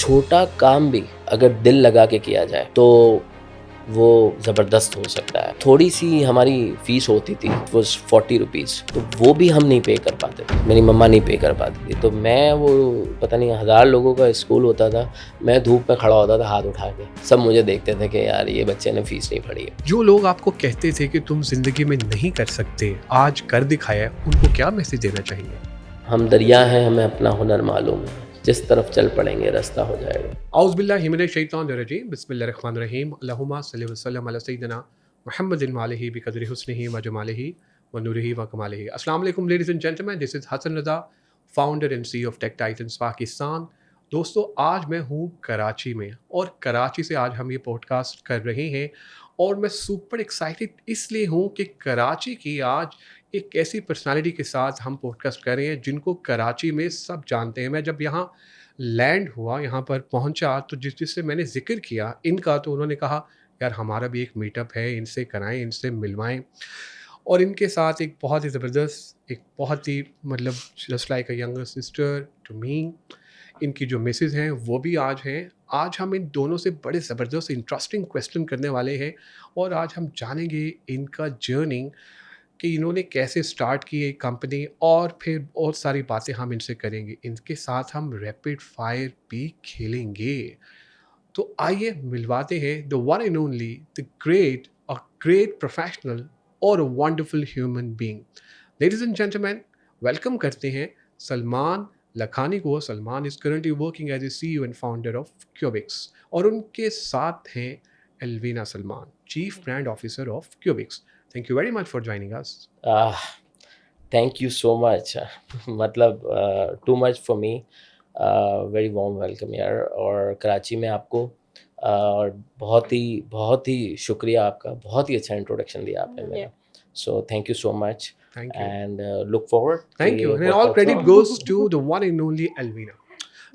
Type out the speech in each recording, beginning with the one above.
छोटा काम भी अगर दिल लगा के किया जाए तो वो ज़बरदस्त हो सकता है। थोड़ी सी हमारी फ़ीस होती थी, इट वाज़ 40 रुपीज़, तो वो भी हम नहीं पे कर पाते थे, मेरी मम्मा नहीं पे कर पाती थी। तो मैं वो पता नहीं 1000 लोगों का स्कूल होता था, मैं धूप में खड़ा होता था हाथ उठा के, सब मुझे देखते थे कि यार ये बच्चे ने फ़ीस नहीं भरी है। जो लोग आपको कहते थे कि तुम जिंदगी में नहीं कर सकते, आज कर दिखाया, उनको क्या मैसेज देना चाहेंगे? हम दरिया हैं, हमें अपना हुनर मालूम है, जिस तरफ चल पड़ेंगे रास्ता हो जाएगा। औज़ुबिल्लाहि मिनश शैतानिर्रजीम, बिस्मिल्लाहिर्रहमानिर्रहीम, अल्लाहुम्मा सल्लि व सल्लिम अला सय्यिदिना मुहम्मदिन व आलिहि बिक़द्रि हुस्निहि व जमालिहि व नूरिहि व कमालिहि। अस्सलाम वालेकुम ladies and gentleman, this is Hasan Raza, founder and CEO of Tech Titans Pakistan. दोस्तों, आज मैं हूँ कराची में और कराची से आज हम ये पॉडकास्ट कर रहे हैं और मैं सुपर एक्साइटेड इसलिए हूँ कि कराची की आज एक ऐसी पर्सनैलिटी के साथ हम पॉडकास्ट कर रहे हैं जिनको कराची में सब जानते हैं। मैं जब यहाँ लैंड हुआ, यहाँ पर पहुँचा, तो जिससे मैंने ज़िक्र किया इनका, तो उन्होंने कहा यार हमारा भी एक मीटअप है, इनसे कराएं, इनसे मिलवाएं। और इनके साथ एक बहुत ही ज़बरदस्त, एक बहुत ही मतलब just like a younger sister to me, इनकी जो मिसेज हैं वो भी आज हैं। आज हम इन दोनों से बड़े ज़बरदस्त इंटरेस्टिंग क्वेश्चन करने वाले हैं और आज हम जानेंगे इनका जर्नी कि इन्होंने कैसे स्टार्ट की एक कंपनी, और फिर बहुत सारी बातें हम इनसे करेंगे। इनके साथ हम रैपिड फायर भी खेलेंगे। तो आइए मिलवाते हैं the one and only, the great, a great professional और a wonderful human being. Ladies and gentleman, welcome करते हैं सलमान लखानी को। Salman is currently working as a CEO and founder of Cubix, और उनके साथ हैं Alvina Salman, chief brand officer of Cubix. Thank you very much for joining us. Thank you so much मतलब too much for me. Very warm welcome यार। और कराची में आपको और बहुत ही शुक्रिया आपका, बहुत ही अच्छा इंट्रोडक्शन दिया आपने मेरा। So thank you so much thank you, and look forward. Thank you, and all credit goes to the one and only Alvina.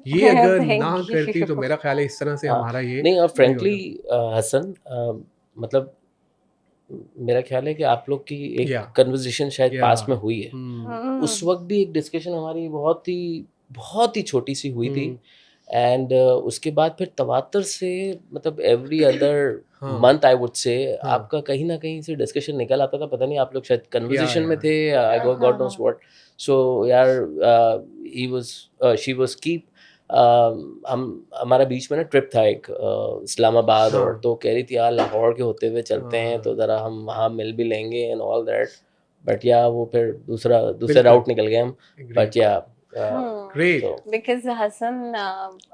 ये अगर ना Thank करती तो you. मेरा ख्याल है इस तरह से हमारा ये नहीं, और नहीं फ्रेंकली होता। हसन, मतलब मेरा ख्याल है कि आप लोग की एक या कन्वर्सेशन शायद या पास्ट में हुई है। उस वक्त भी एक डिस्कशन हमारी बहुत ही छोटी सी हुई थी एंड उसके बाद फिर तवातर से मतलब एवरी अदर हाँ मंथ आई वुड से हाँ आपका कहीं ना कहीं से डिस्कशन निकल आता था। पता नहीं आप लोग शायद कन्वर्सेशन में या थे, आई गॉड नोस व्हाट। सो यार he was she was keep हम हमारा बीच में ना ट्रिप था एक इस्लामाबाद, और हाँ तो कह रही थी यार लाहौर के होते हुए चलते हैं तो हाँ, ज़रा हम वहाँ मिल भी लेंगे एंड ऑल दैट। बट या वो फिर दूसरा बिल्कुल राउट निकल गए हम। एग्री, बट या ग्रेट। तो बिकॉज हसन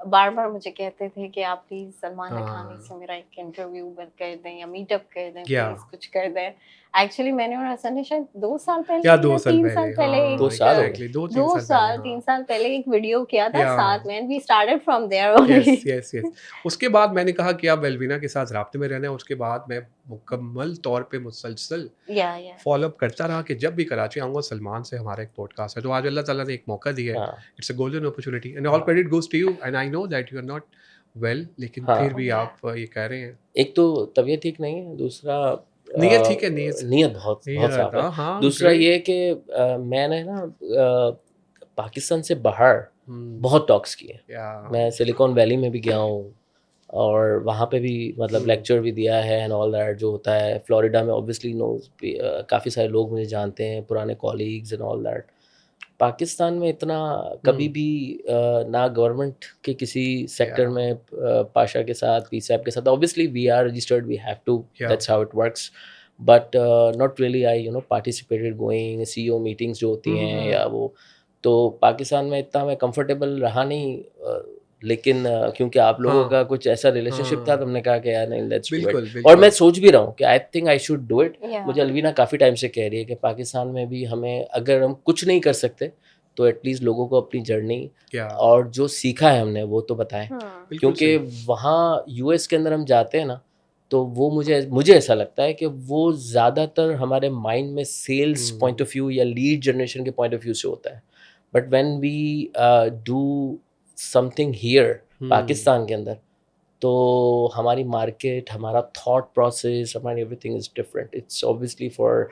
बार बार मुझे कहते थे कि आप प्लीज सलमान लखानी हाँ से मेरा एक इंटरव्यू कर दें या मीटअप कर दें, या प्लीज कुछ कर दें। एक्चुअली मैंने और हसन ने शायद 2 साल पहले या या 2 साल 3 साल पहले, पहले हाँ 2 एक साल हो गए। एग्जैक्टली 2-3 दो साल पहले, साल हाँ 3 साल पहले एक वीडियो किया था या साथ में, we started from there only. Yes yes yes. उसके बाद मैंने कहा कि आप एल्वीना के साथ राब्ते में रहना है। उसके बाद मैं मुकम्मल तौर पे मुसलसल या फॉलोअप करता रहा कि जब भी कराची आऊँगा सलमान से हमारा एक पॉडकास्ट है। तो आज अल्लाह ताला ने एक मौका दिया है। हाँ it's a golden opportunity and all हाँ credit goes to you, and I know that you are not well, लेकिन फिर हाँ। भी आप ये कह रहे हैं। एक तो तबीयत ठीक नहीं है, दूसरा नीयत ठीक है, नीयत नीयत बहुत बहुत नीयत साफ है। हाँ, दूसरा ग्रेट। ये है कि मैंने ना पाकिस्तान से बाहर हुँ, बहुत टॉक्स किए। या मैं सिलिकॉन वैली में भी गया हूँ और वहाँ पे भी मतलब हुँ, लेक्चर भी दिया है एंड ऑल दैट जो होता है। फ्लोरिडा में ऑब्वियसली नोज काफ़ी सारे लोग मुझे जानते हैं, पुराने colleagues and all that. Pakistan में इतना कभी हुँ, भी ना गवर्नमेंट के किसी या सेक्टर में पाशा के साथ, पीसैप के साथ, obviously we are registered, we have to, yeah that's how it works. But not really I participated going CEO meetings जो होती हैं हुँ, या वो। तो पाकिस्तान में इतना मैं कंफर्टेबल रहा नहीं, लेकिन क्योंकि आप लोगों हाँ, का कुछ ऐसा रिलेशनशिप था तो हाँ, हमने कहा कि यार नहीं, लेट्स डू इट। बिल्कुल, और मैं बिल्कुल। सोच भी रहा हूँ कि I think I should do it. या मुझे अलवीना काफ़ी टाइम से कह रही है कि पाकिस्तान में भी हमें, अगर हम कुछ नहीं कर सकते तो एटलीस्ट लोगों को अपनी जर्नी या और जो सीखा है हमने वो तो बताएं। बिल्कुल क्योंकि सही। वहाँ यूएस के अंदर हम जाते हैं ना, तो वो मुझे ऐसा लगता है कि वो ज़्यादातर हमारे माइंड में sales point hmm, of view या लीड जनरेशन के पॉइंट ऑफ व्यू से होता है। But when we do something here hmm, Pakistan के अंदर, तो हमारी मार्केट, हमारा थॉट प्रोसेस, हमारी everything is different. It's obviously for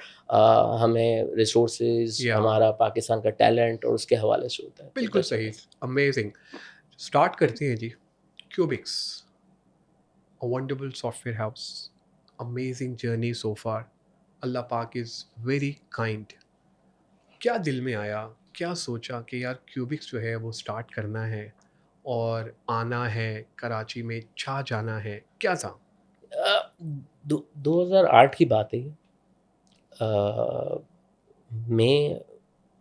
हमें रिसोर्सेज, या हमारा पाकिस्तान का टैलेंट और उसके हवाले से होता है। तो बिल्कुल दैट्स सही, व्हाट। अमेज़िंग। स्टार्ट करते हैं जी। Cubics, a wonderful software house, amazing journey so far. Allah Pak is very kind. क्या दिल में आया, क्या सोचा कि यार क्यूबिक्स जो है वो स्टार्ट करना है और आना है, कराची में छा जाना है, क्या था? 2008 की बात है ये। मई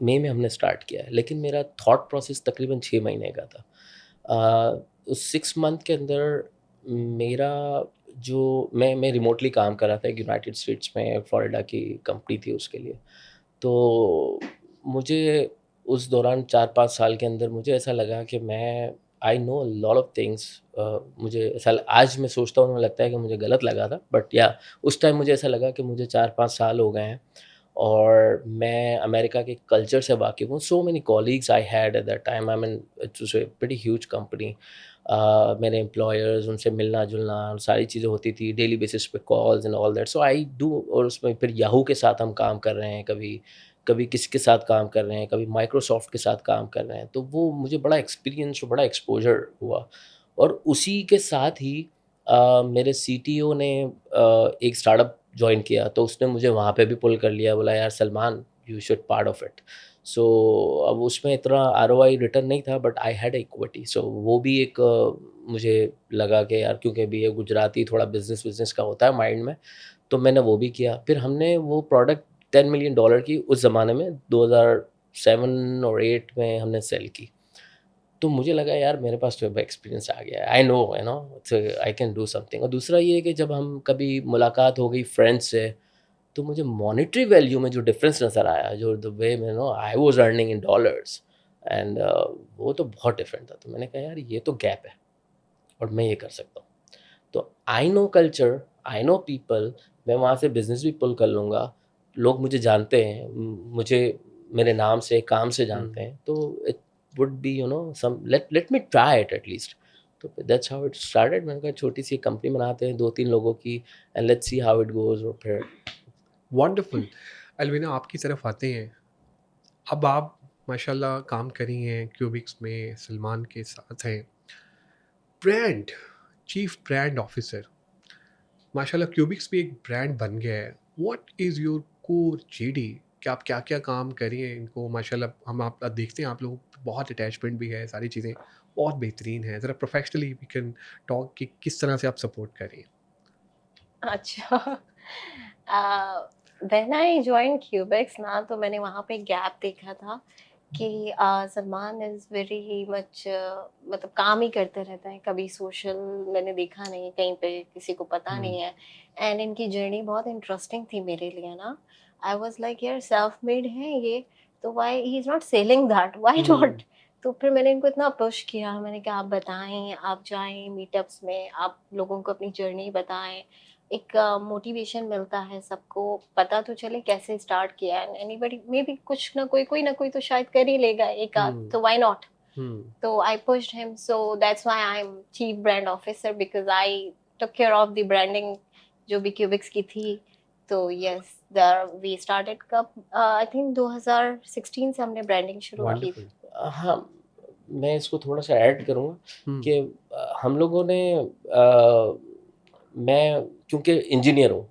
मई में हमने स्टार्ट किया है, लेकिन मेरा थॉट प्रोसेस तकरीबन 6 महीने का था। उस 6 मंथ के अंदर मेरा जो मैं रिमोटली काम कर रहा था एक यूनाइटेड स्टेट्स में, फ्लोरिडा की कंपनी थी उसके लिए। तो मुझे उस दौरान 4-5 साल के अंदर मुझे ऐसा लगा कि मैं I know lot of things. मुझे ऐसा आज मैं सोचता हूँ, मुझे लगता है कि मुझे गलत लगा था, बट या उस टाइम मुझे ऐसा लगा कि मुझे 4-5 साल हो गए हैं और मैं अमेरिका के कल्चर से वाकिफ़ हूँ। So many colleagues I had at that time, I mean it's was a pretty huge company. मेरे एम्प्लॉयर्स, उनसे मिलना जुलना सारी चीज़ें होती थी, डेली बेसिस पे calls and all that. So I do, और उसमें फिर याहू के साथ हम काम कर रहे हैं, कभी कभी किसके साथ काम कर रहे हैं, कभी माइक्रोसॉफ्ट के साथ काम कर रहे हैं। तो वो मुझे बड़ा एक्सपीरियंस और बड़ा एक्सपोजर हुआ। और उसी के साथ ही मेरे सीटीओ ने एक स्टार्टअप जॉइन किया, तो उसने मुझे वहाँ पे भी पुल कर लिया, बोला यार Salman you should part of it. So अब उसमें इतना आरओआई रिटर्न नहीं था, but I had equity. So वो भी एक मुझे लगा कि यार, क्योंकि भी ये गुजराती थोड़ा बिजनेस का होता है माइंड में, तो मैंने वो भी किया। फिर हमने वो प्रोडक्ट $10 मिलियन की उस ज़माने में 2007 और 8 में हमने सेल की। तो मुझे लगा यार मेरे पास तो एक्सपीरियंस आ गया है, I know you know I can do something. और दूसरा ये है कि जब हम कभी मुलाकात हो गई फ्रेंड्स से, तो मुझे मॉनेटरी वैल्यू में जो डिफरेंस नज़र आया, जो द वे में no I was earning in dollars and वो तो बहुत डिफरेंट था। तो मैंने कहा यार ये तो गैप है और मैं ये कर सकता हूँ। तो I know culture, I know people, मैं वहाँ से बिजनेस भी पुल कर लूँगा। लोग मुझे जानते हैं, मुझे मेरे नाम से काम से जानते हैं, तो it would be you know some let me try it at least. तो दैट्स हाउ इट स्टार्टेड। मैंने कहा छोटी सी कंपनी बनाते हैं 2-3 लोगों की and let's see how it goes. और फिर वंडरफुल। अलविना, आपकी तरफ आते हैं। अब आप माशाल्लाह काम करी हैं क्यूबिक्स में, सलमान के साथ हैं, ब्रांड चीफ ब्रांड ऑफिसर। माशाल्लाह क्यूबिक्स भी एक ब्रांड बन गया है। What is your core GD? कि आप क्या क्या काम करी हैं इनको? माशाल्लाह हम आप देखते हैं आप लोगों को बहुत अटैचमेंट भी है, सारी चीज़ें बहुत बेहतरीन है। ज़रा प्रोफेशनली वी कैन टॉक कि किस तरह से आप सपोर्ट कर रही हैं। अच्छा। व्हेन आई जॉइन क्यूबिक्स ना, तो मैंने वहाँ पे गैप देखा था कि सलमान इज़ वेरी मच, मतलब काम ही करते रहता है, कभी सोशल मैंने देखा नहीं, कहीं पे किसी को पता नहीं है। एंड इनकी जर्नी बहुत इंटरेस्टिंग थी मेरे लिए ना। आई वाज लाइक यार सेल्फ मेड है ये, तो why he is not selling that, why not? तो फिर मैंने इनको इतना पुश किया, मैंने कहा आप बताएं, आप जाएं मीटअप्स में, आप लोगों को अपनी जर्नी बताएं, एक मोटिवेशन मिलता है, सबको पता तो चले कैसे स्टार्ट किया है। एनीबडी मे बी कुछ ना कोई तो शायद कर ही लेगा एक आध, तो व्हाई नॉट? तो आई pushed him, so that's why I am chief brand officer, because I took care of the branding जो भी क्यूबिक्स की थी। तो यस, वी स्टार्टेड कब, आई थिंक 2016 से हमने ब्रांडिंग शुरू की थी। हाँ, मैं इसको थोड़ा सा ऐड करूँगा कि हम लोगों ने मैं क्योंकि इंजीनियर हूँ,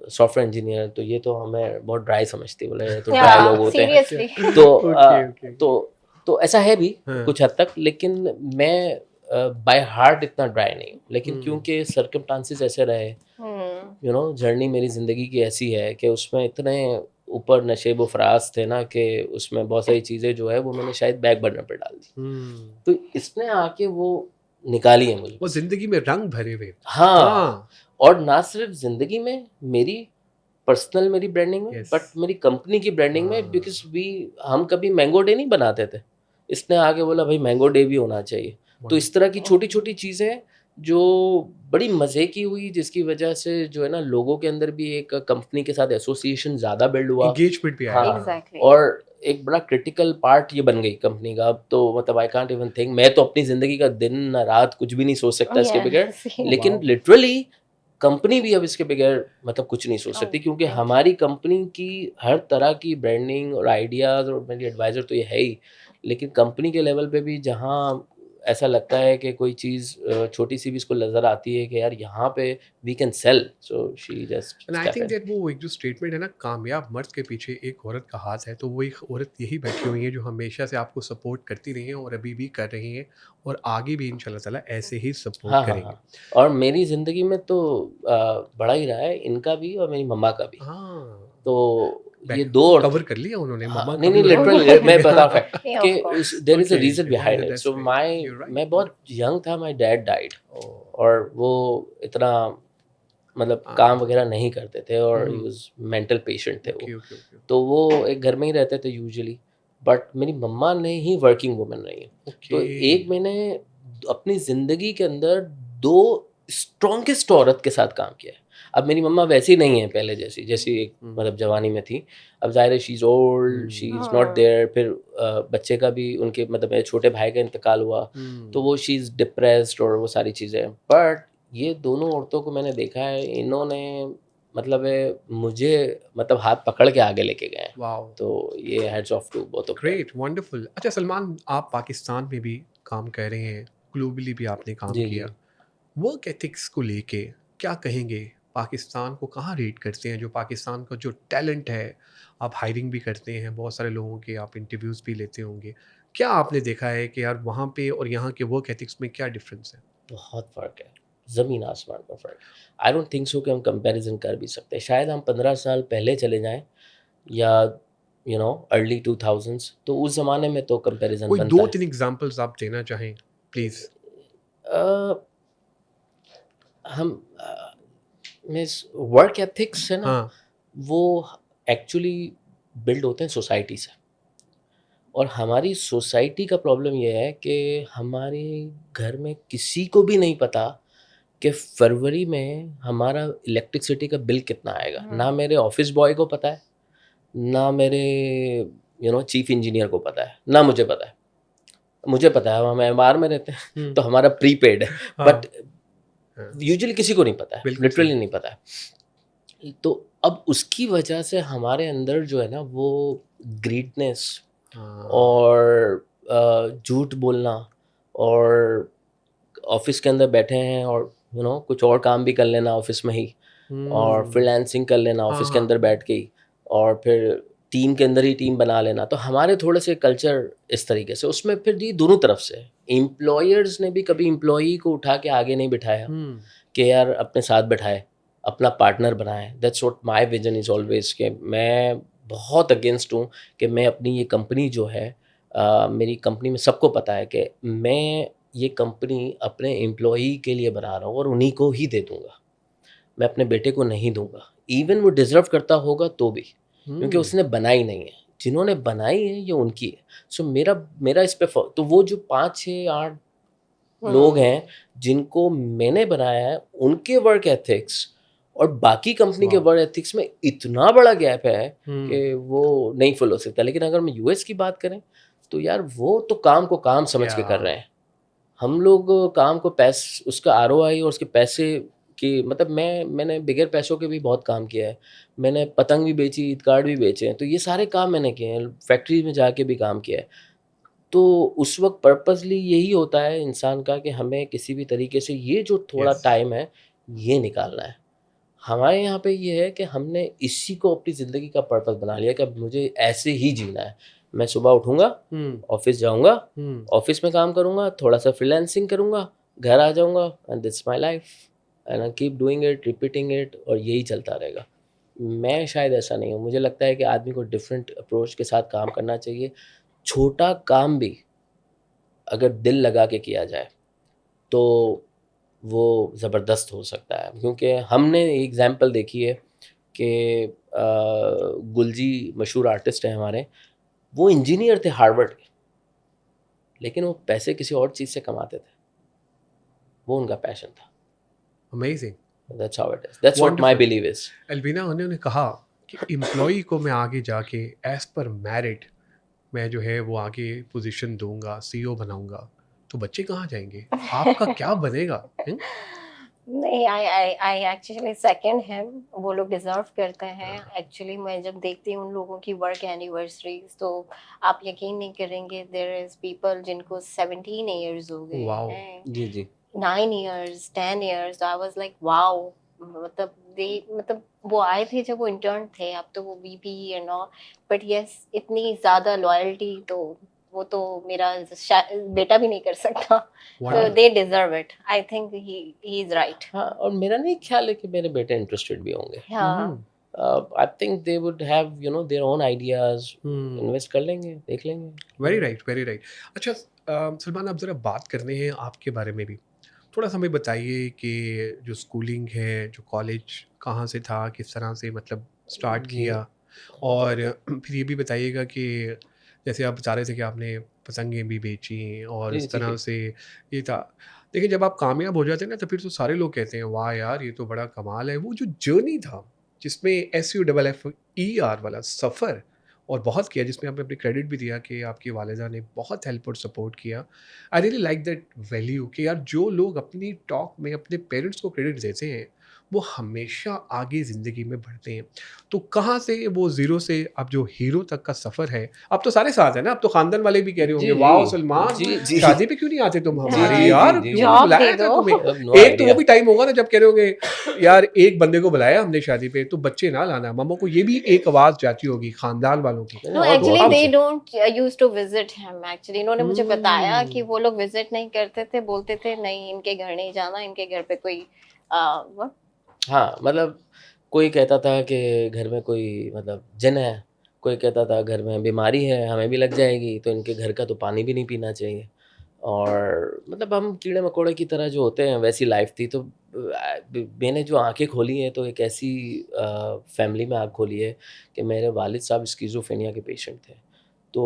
सॉफ्टवेयर इंजीनियर, तो ये तो हमें बहुत ड्राई समझती है, बोले तो ड्राई लोग होते हैं। सीरियसली। तो ऐसा है भी कुछ हद तक, लेकिन मैं बाय हार्ट इतना ड्राई नहीं हूँ। लेकिन क्योंकि सर्कमस्टांसेस ऐसे रहे, यू नो, जर्नी मेरी ज़िंदगी की ऐसी है कि उसमें इतने ऊपर नशे व फराज थे ना कि उसमें बहुत सारी चीज़ें जो है वो मैंने शायद बैक बर्नर पर डाल दी। तो इसने आके वो निकाली है मुझे, वो जिंदगी में रंग भरे हुए। हाँ। और ना सिर्फ जिंदगी में, मेरी पर्सनल मेरी ब्रांडिंग में, बट मेरी कंपनी की ब्रांडिंग में, बिकॉज हम कभी मैंगो डे नहीं बनाते थे, इसने आगे बोला भाई मैंगो डे भी होना चाहिए। तो इस तरह की छोटी छोटी चीज़ें जो बड़ी मज़े की हुई, जिसकी वजह से जो है ना लोगों के अंदर भी एक कंपनी के साथ एसोसिएशन ज़्यादा बिल्ड हुआ, एंगेजमेंट भी आया। Exactly. और एक बड़ा क्रिटिकल पार्ट ये बन गई कंपनी का। अब तो मतलब आई कांट इवन थिंक, मैं तो अपनी ज़िंदगी का दिन रात कुछ भी नहीं सोच सकता इसके बगैर, लेकिन लिटरली कंपनी भी अब इसके बगैर मतलब कुछ नहीं सोच सकती, क्योंकि हमारी कंपनी की हर तरह की ब्रांडिंग और आइडियाज़, और मेरी एडवाइज़र तो ये है ही, लेकिन कंपनी के लेवल पे भी जहाँ ऐसा लगता है कि कोई चीज़ छोटी सी भी इसको नज़र आती है कि यार यहाँ पे we can sell, so she just and I step think in. That वो एक जो स्टेटमेंट है ना, कामयाब मर्द के पीछे एक औरत का हाथ है, तो वो एक औरत यही बैठी हुई है जो हमेशा से आपको सपोर्ट करती रही हैं और अभी भी कर रही हैं और आगे भी इंशाल्लाह ताला ऐसे ही सपोर्ट हाँ, हाँ, करेंगे। हाँ। और मेरी ज़िंदगी में तो बड़ा ही रहा है, इनका भी और मेरी मम्मा का भी। हाँ, तो ये बैक 2 और कवर कर लिया उन्होंने, हाँ, मम्मा का नहीं, भी नहीं, और पापा लिटरली का मैं भी। बता रहा हूँ फैक्ट नहीं, कि of course. There is a okay, reason behind it. That's so right, you are मैं राइट। बहुत यंग था, माय डैड डाइड ओह, और वो इतना मतलब हाँ, काम वगैरह नहीं करते थे और ही हम्म, वाज़ मेंटल पेशेंट थे वो। ओके ओके ओके तो वो एक घर में ही रहते थे यूजुअली, बट मेरी मम्मा ने ही वर्किंग वुमन रही हैं। तो ओके। एक मैंने अपनी ज़िंदगी के अंदर 2 स्ट्रॉन्गेस्ट औरत के साथ काम किया है। अब मेरी मम्मा वैसी नहीं है पहले जैसी, जैसी एक मतलब जवानी में थी। अब ज़ाहिर है she is old, she is not हाँ, देयर। फिर बच्चे का भी उनके मतलब मेरे छोटे भाई का इंतकाल हुआ, तो वो शी इज़ डिप्रेस्ड और वो सारी चीज़ें। बट ये दोनों औरतों को मैंने देखा है, इन्होंने मतलब मुझे मतलब हाथ पकड़ के आगे लेके गए हैं। वाओ, तो ये hats off to both of them. Great, wonderful. अच्छा सलमान, आप पाकिस्तान में भी काम कर रहे हैं, ग्लोबली भी आपने काम जी, किया। जी। वर्क एथिक्स को लेके क्या कहेंगे? पाकिस्तान को कहाँ रेट करते हैं? जो पाकिस्तान का जो टैलेंट है, आप हायरिंग भी करते हैं, बहुत सारे लोगों के आप इंटरव्यूज़ भी लेते होंगे। क्या आपने देखा है कि यार वहाँ पे और यहाँ के वर्क एथिक्स में क्या डिफरेंस है? बहुत फ़र्क है, ज़मीन आसमान का फ़र्क। आई डोंट थिंक सो कि हम कंपैरिज़न कर भी सकते हैं। शायद हम 15 साल पहले चले जाएँ या अर्ली 2000s, तो उस ज़माने में तो कंपैरिज़न कोई बनता है। 2-3 एग्ज़ाम्पल्स आप देना चाहें, प्लीज़? अ, हम मीन्स वर्क एथिक्स है ना, हाँ, वो एक्चुअली बिल्ड होते हैं सोसाइटी से। और हमारी सोसाइटी का प्रॉब्लम ये है कि हमारे घर में किसी को भी नहीं पता कि फरवरी में हमारा इलेक्ट्रिसिटी का बिल कितना आएगा। ना हम्म, मेरे ऑफिस बॉय को पता है, ना मेरे चीफ इंजीनियर को पता है, ना मुझे पता है। मुझे पता है, हम एमआर में रहते हैं तो हमारा प्रीपेड है, हाँ, बट हाँ, यूजुअली किसी को नहीं पता है, बिल्कुल लिटरली सही। नहीं पता है। तो अब उसकी वजह से हमारे अंदर जो है ना वो ग्रीडनेस हाँ, और झूठ बोलना, और ऑफिस के अंदर बैठे हैं और कुछ और काम भी कर लेना ऑफिस में ही, और हुँ, फ्रीलांसिंग कर लेना हाँ, ऑफिस के हाँ, अंदर बैठ के ही, और फिर टीम के अंदर ही टीम बना लेना। तो हमारे थोड़े से कल्चर इस तरीके से, उसमें फिर ये दोनों तरफ से एम्प्लॉयर्स ने भी कभी एम्प्लॉई को उठा के आगे नहीं बिठाया हुँ, कि यार अपने साथ बैठाए, अपना पार्टनर बनाए। That's what my vision is always, कि मैं बहुत अगेंस्ट हूँ कि मैं अपनी ये कंपनी जो है, मेरी कंपनी में सबको पता है कि मैं ये कंपनी अपने एम्प्लॉई के लिए बना रहा हूँ और उन्हीं को ही दे दूँगा। मैं अपने बेटे को नहीं दूँगा। इवन वो डिज़र्व करता होगा तो भी, क्योंकि हुँ, उसने बनाई नहीं है। जिन्होंने बनाई है ये उनकी है। सो मेरा मेरा इस पे तो वो जो 5, 6, 8 लोग हम्म, हैं जिनको मैंने बनाया है, उनके वर्क एथिक्स और बाकी कंपनी के वाह! वर्क एथिक्स में इतना बड़ा गैप है हुँ, कि वो नहीं फुल हो सकता। लेकिन अगर हम यूएस की बात करें, तो यार वो तो काम को काम समझ के कर या रहे हैं। हम लोग काम को उसका आरओआई और उसके पैसे की मतलब मैंने बगैर पैसों के भी बहुत काम किया है। मैंने पतंग भी बेची, ईद कार्ड भी बेचे हैं, तो ये सारे काम मैंने किए हैं। फैक्ट्री में जाके भी काम किया है। तो उस वक़्त पर्पसली यही होता है इंसान का कि हमें किसी भी तरीके से ये जो थोड़ा यस, टाइम है, ये निकालना है। हमारे यहाँ पे ये है कि हमने इसी को अपनी ज़िंदगी का पर्पस बना लिया कि अब मुझे ऐसे ही जीना है। मैं सुबह उठूँगा, हुँ, ऑफ़िस जाऊँगा, हुँ, ऑफ़िस में काम करूँगा, थोड़ा-सा फ्रीलांसिंग करूँगा, घर आ जाऊँगा and that's my life and I keep doing it, repeating it, और यही चलता रहेगा। मैं शायद ऐसा नहीं हूँ। मुझे लगता है कि आदमी को डिफरेंट अप्रोच के साथ काम करना चाहिए। छोटा काम भी अगर दिल लगा के किया जाए, तो वो ज़बरदस्त हो सकता है। क्योंकि हमने एग्ज़ाम्पल देखी है कि गुलजी मशहूर आर्टिस्ट हैं हमारे, वो इंजीनियर थे हार्वर्ड के, लेकिन वो पैसे किसी और चीज़ से कमाते थे। वो उनका पैशन था। Amazing, that's how it is. That's what my wonderful. Believe is. Albina, उन्होंने कहा कि एम्प्लॉयी को मैं आगे जाके एज़ पर मेरिट मैं जो है वो आगे पोज़ीशन दूँगा, सीईओ बनाऊँगा, तो बच्चे कहाँ जाएँगे? आपका क्या बनेगा? हुँ? नहीं, आई एक्चुअली सेकंड हिम। वो लोग डिजर्व करते हैं। एक्चुअली मैं जब देखती हूँ उन लोगों की वर्क एनिवर्सरीज, तो आप यकीन नहीं करेंगे, देयर इज पीपल जिनको 17 इयर्स हो गए वाओ। हैं, जी जी 9 years, 10 years. I was like wow. मतलब दे मतलब वो आए थे जब वो इंटर्न थे, अब तो वो VP and all. But yes, इतनी ज्यादा लॉयल्टी तो वो तो मेरा बेटा भी नहीं कर सकता। तो wonderful. They deserve it. I think he is right. हाँ, और मेरा नहीं ख्याल है कि मेरे बेटे इंटरेस्टेड भी होंगे। हाँ। I think they would have their own ideas, invest कर लेंगे, देख लेंगे। Very right, very right. अच्छा, सलमान, आप ज़रा बात करने हैं आपके बारे में भी। थोड़ा सा हमें बताइए कि जो स्कूलिंग है, जो कॉलेज कहाँ से था, किस तरह से मतलब स्टार्ट जी किया, और फिर ये भी बताइएगा कि जैसे आप बता रहे थे कि आपने पतंगें भी बेची और जी इस जी तरह जी से ये था। देखिए, जब आप कामयाब हो जाते हैं ना, तो फिर तो सारे लोग कहते हैं वाह यार, ये तो बड़ा कमाल है। वो जो जर्नी था, जिसमें SUFFER वाला सफ़र, और बहुत किया, जिसमें आपने अपनी क्रेडिट भी दिया कि आपकी वालिदा ने बहुत हेल्प और सपोर्ट किया। I really like that value कि यार, जो लोग अपनी टॉक में अपने पेरेंट्स को क्रेडिट देते हैं, वो हमेशा आगे ज़िंदगी में बढ़ते हैं। तो कहाँ से वो ज़ीरो से अब जो हीरो तक का सफ़र है, अब तो सारे साथ हैं ना, अब तो ख़ानदान वाले भी कह रहे जी होंगे, वाओ जी सलमान, जी जी शादी पे क्यों नहीं आते तुम जी हमारी जी जी यार, जी क्यों जी नहीं जॉब दे बुलाया क्या दो। तुम्हें? अब नो एक तो वो आइडिया। भी टाइम होगा ना जब कह रहे होंगे यार, एक बंदे को बुलाया हमने शादी पे, तो बच्चे ना लाना मम्मा को, ये भी एक आवाज़ जाती होगी ख़ानदान वालों की। मैंने नो, और तो एक्चुअली बहुत अब दे कुछ don't use to visit him. Actually इन्होंने मुझे बताया कि हुँ। वो लोग विजिट नहीं करते थे, बोलते थे नहीं इनके घर नहीं जाना, इनके घर पे कोई what? हाँ, मतलब कोई कहता था कि घर में कोई मतलब जिन है, कोई कहता था घर में बीमारी है, हमें भी लग जाएगी, तो इनके घर का तो पानी भी नहीं पीना चाहिए। और मतलब हम कीड़े-मकोड़े की तरह जो होते हैं, वैसी लाइफ़ थी। तो मैंने जो आँखें खोली हैं, तो एक ऐसी फैमिली में आँख खोली है कि मेरे वालिद साहब स्किज़ोफ्रेनिया के पेशेंट थे। तो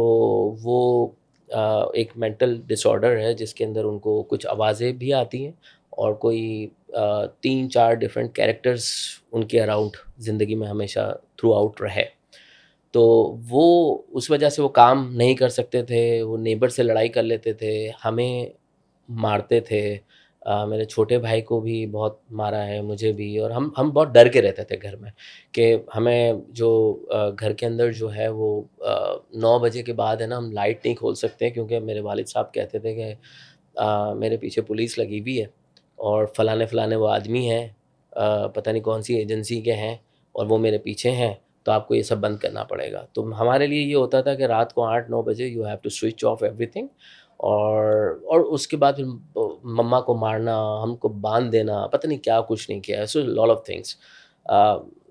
वो एक मेंटल डिसऑर्डर है, जिसके अंदर उनको कुछ आवाज़ें भी आती हैं, और कोई 3-4 डिफरेंट कैरेक्टर्स उनके अराउंड ज़िंदगी में हमेशा थ्रू आउट रहे। तो वो उस वजह से वो काम नहीं कर सकते थे, वो नेबर से लड़ाई कर लेते थे, हमें मारते थे। मेरे छोटे भाई को भी बहुत मारा है, मुझे भी। और हम बहुत डर के रहते थे घर में कि हमें जो घर के अंदर जो है वो 9 बजे के बाद है ना, हम लाइट नहीं खोल सकते, क्योंकि मेरे वालिद साहब कहते थे कि मेरे पीछे पुलिस लगी हुई है, और फलाने-फलाने वो आदमी हैं, पता नहीं कौन-सी एजेंसी के हैं, और वो मेरे पीछे हैं, तो आपको ये सब बंद करना पड़ेगा। तो हमारे लिए ये होता था कि रात को 8-9 बजे you have to switch off everything. और उसके बाद फिर मम्मा को मारना, हमको बाँध देना, पता नहीं क्या कुछ नहीं किया है। So lot of things.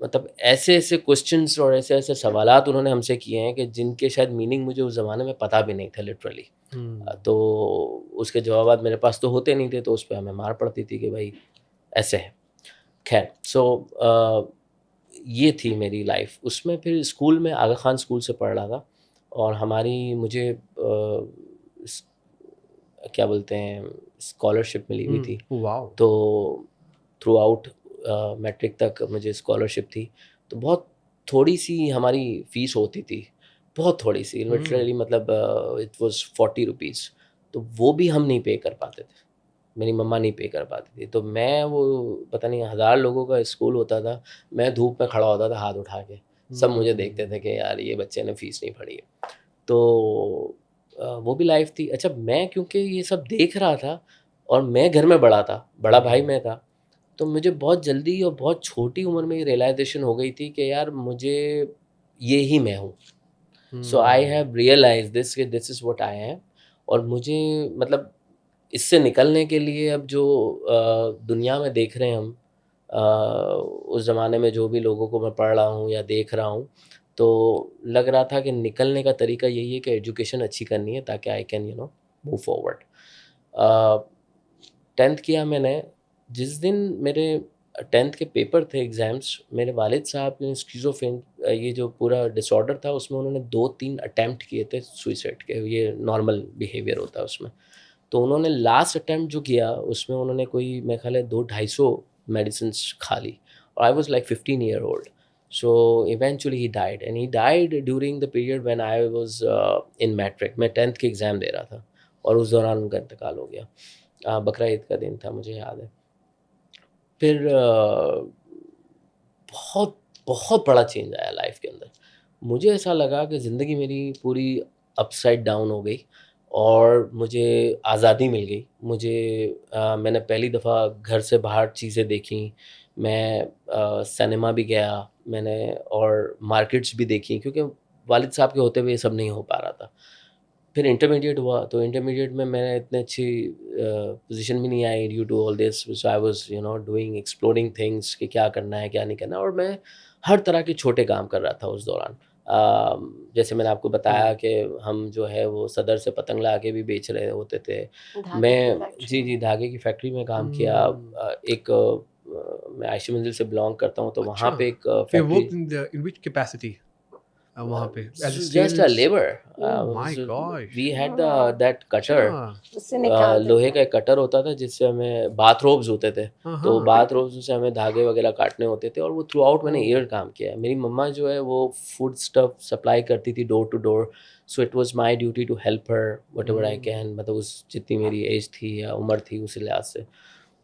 मतलब ऐसे-ऐसे क्वेश्चन्स और ऐसे-ऐसे सवालात उन्होंने हमसे किए हैं कि जिनके शायद मीनिंग मुझे उस ज़माने में पता भी नहीं था लिटरली। हुँ। तो उसके जवाबात मेरे पास तो होते नहीं थे, तो उस पे हमें मार पड़ती थी कि भाई ऐसे है। ख़ैर, सो ये थी मेरी लाइफ़। उसमें फिर स्कूल में आगा खान स्कूल से पढ़ रहा था, और हमारी मुझे स क्या बोलते हैं, स्कॉलरशिप मिली हुई थी। वाओ! तो थ्रू आउट मैट्रिक तक मुझे स्कॉलरशिप थी। तो बहुत थोड़ी-सी हमारी फ़ीस होती थी, बहुत थोड़ी-सी, हुँ। लिटरली मतलब इट वाज़ ₹40। तो वो भी हम नहीं पे कर पाते थे। मेरी मम्मा नहीं पे कर पाती थी। तो मैं वो पता नहीं 1000 लोगों का स्कूल होता था, मैं धूप में खड़ा होता था हाथ उठा के। सब मुझे देखते थे हुँ। कि यार ये बच्चे ने फ़ीस नहीं भरी है। तो वो भी लाइफ़ थी। अच्छा, मैं क्योंकि ये सब देख रहा था, और मैं घर में बड़ा था, बड़ा भाई हुँ। मैं था, तो मुझे बहुत जल्दी और बहुत छोटी उम्र में ये रियलाइज़ेशन हो गई थी कि यार मुझे ये ही मैं हूँ। सो आई हुँ। हैव रियलाइज़्ड दिस कि this is what I am. और मुझे मतलब इससे निकलने के लिए अब जो दुनिया में देख रहे हैं हम, उस ज़माने में जो भी लोगों को मैं पढ़ रहा हूँ या देख रहा हूँ, तो लग रहा था कि निकलने का तरीका यही है कि एजुकेशन अच्छी करनी है, ताकि I can move forward. 10th किया मैंने। जिस दिन मेरे 10th के पेपर थे, एग्ज़ाम्स, मेरे वालिद साहब ने ये जो पूरा डिसऑर्डर था, उसमें उन्होंने 2-3 अटेम्प्ट किए थे सुसाइड के। ये नॉर्मल बिहेवियर होता है उसमें। तो उन्होंने लास्ट अटेम्प्ट जो किया, उसमें उन्होंने कोई मेरे ख़्याल है 2-250 मेडिसिन्स खा ली, और I was like 15 year old. So eventually he died, and he died during the period when I was in matric. मैं 10th के एग्ज़ाम दे रहा था, और उस दौरान उनका इंतकाल हो गया। बकरा ईद का दिन था, मुझे याद है। फिर बहुत बहुत बड़ा चेंज आया लाइफ के अंदर। मुझे ऐसा लगा कि ज़िंदगी मेरी पूरी अपसाइड डाउन हो गई और मुझे आज़ादी मिल गई। मैंने पहली दफ़ा घर से बाहर चीज़ें देखी। मैं सिनेमा भी गया मैंने और मार्केट्स भी देखी क्योंकि वालिद साहब के होते हुए ये सब नहीं हो पा रहा था। फिर इंटरमीडिएट हुआ तो इंटरमीडिएट में मैंने इतने अच्छी पोजीशन भी नहीं I due to all this, so I was doing exploring things कि क्या करना है क्या नहीं करना, और मैं हर तरह के छोटे काम कर रहा था उस दौरान। जैसे मैंने आपको बताया हम्म, कि हम जो है वो सदर से पतंग ला के भी बेच रहे होते थे। धागे की मैं फैक्ट्री जी में। जी धागे की फैक्ट्री में काम किया। हम्म, मैं आयशा मंजिल से बिलोंग करता हूँ तो वहाँ अच्छा, पे एक तो you factory, worked in which capacity वहाँ पे as a just a sales? Labour. Oh my gosh! We had हाँ, दैट कटर, अच्छा, उससे निकालते लोहे थे। का एक कटर होता था जिससे हमें बाथ रोब्स होते थे। हाँ, तो हाँ, बाथ रोब्स से हमें धागे वगैरह काटने होते थे और वो थ्रू आउट मैंने ओह! ईयर काम किया है। मेरी मम्मा जो है वो फूड स्टफ सप्लाई करती थी door to door, so it was my duty to help her whatever I हुँ, कैन, मतलब उस जितनी मेरी एज थी या उम्र थी उस लिहाज से।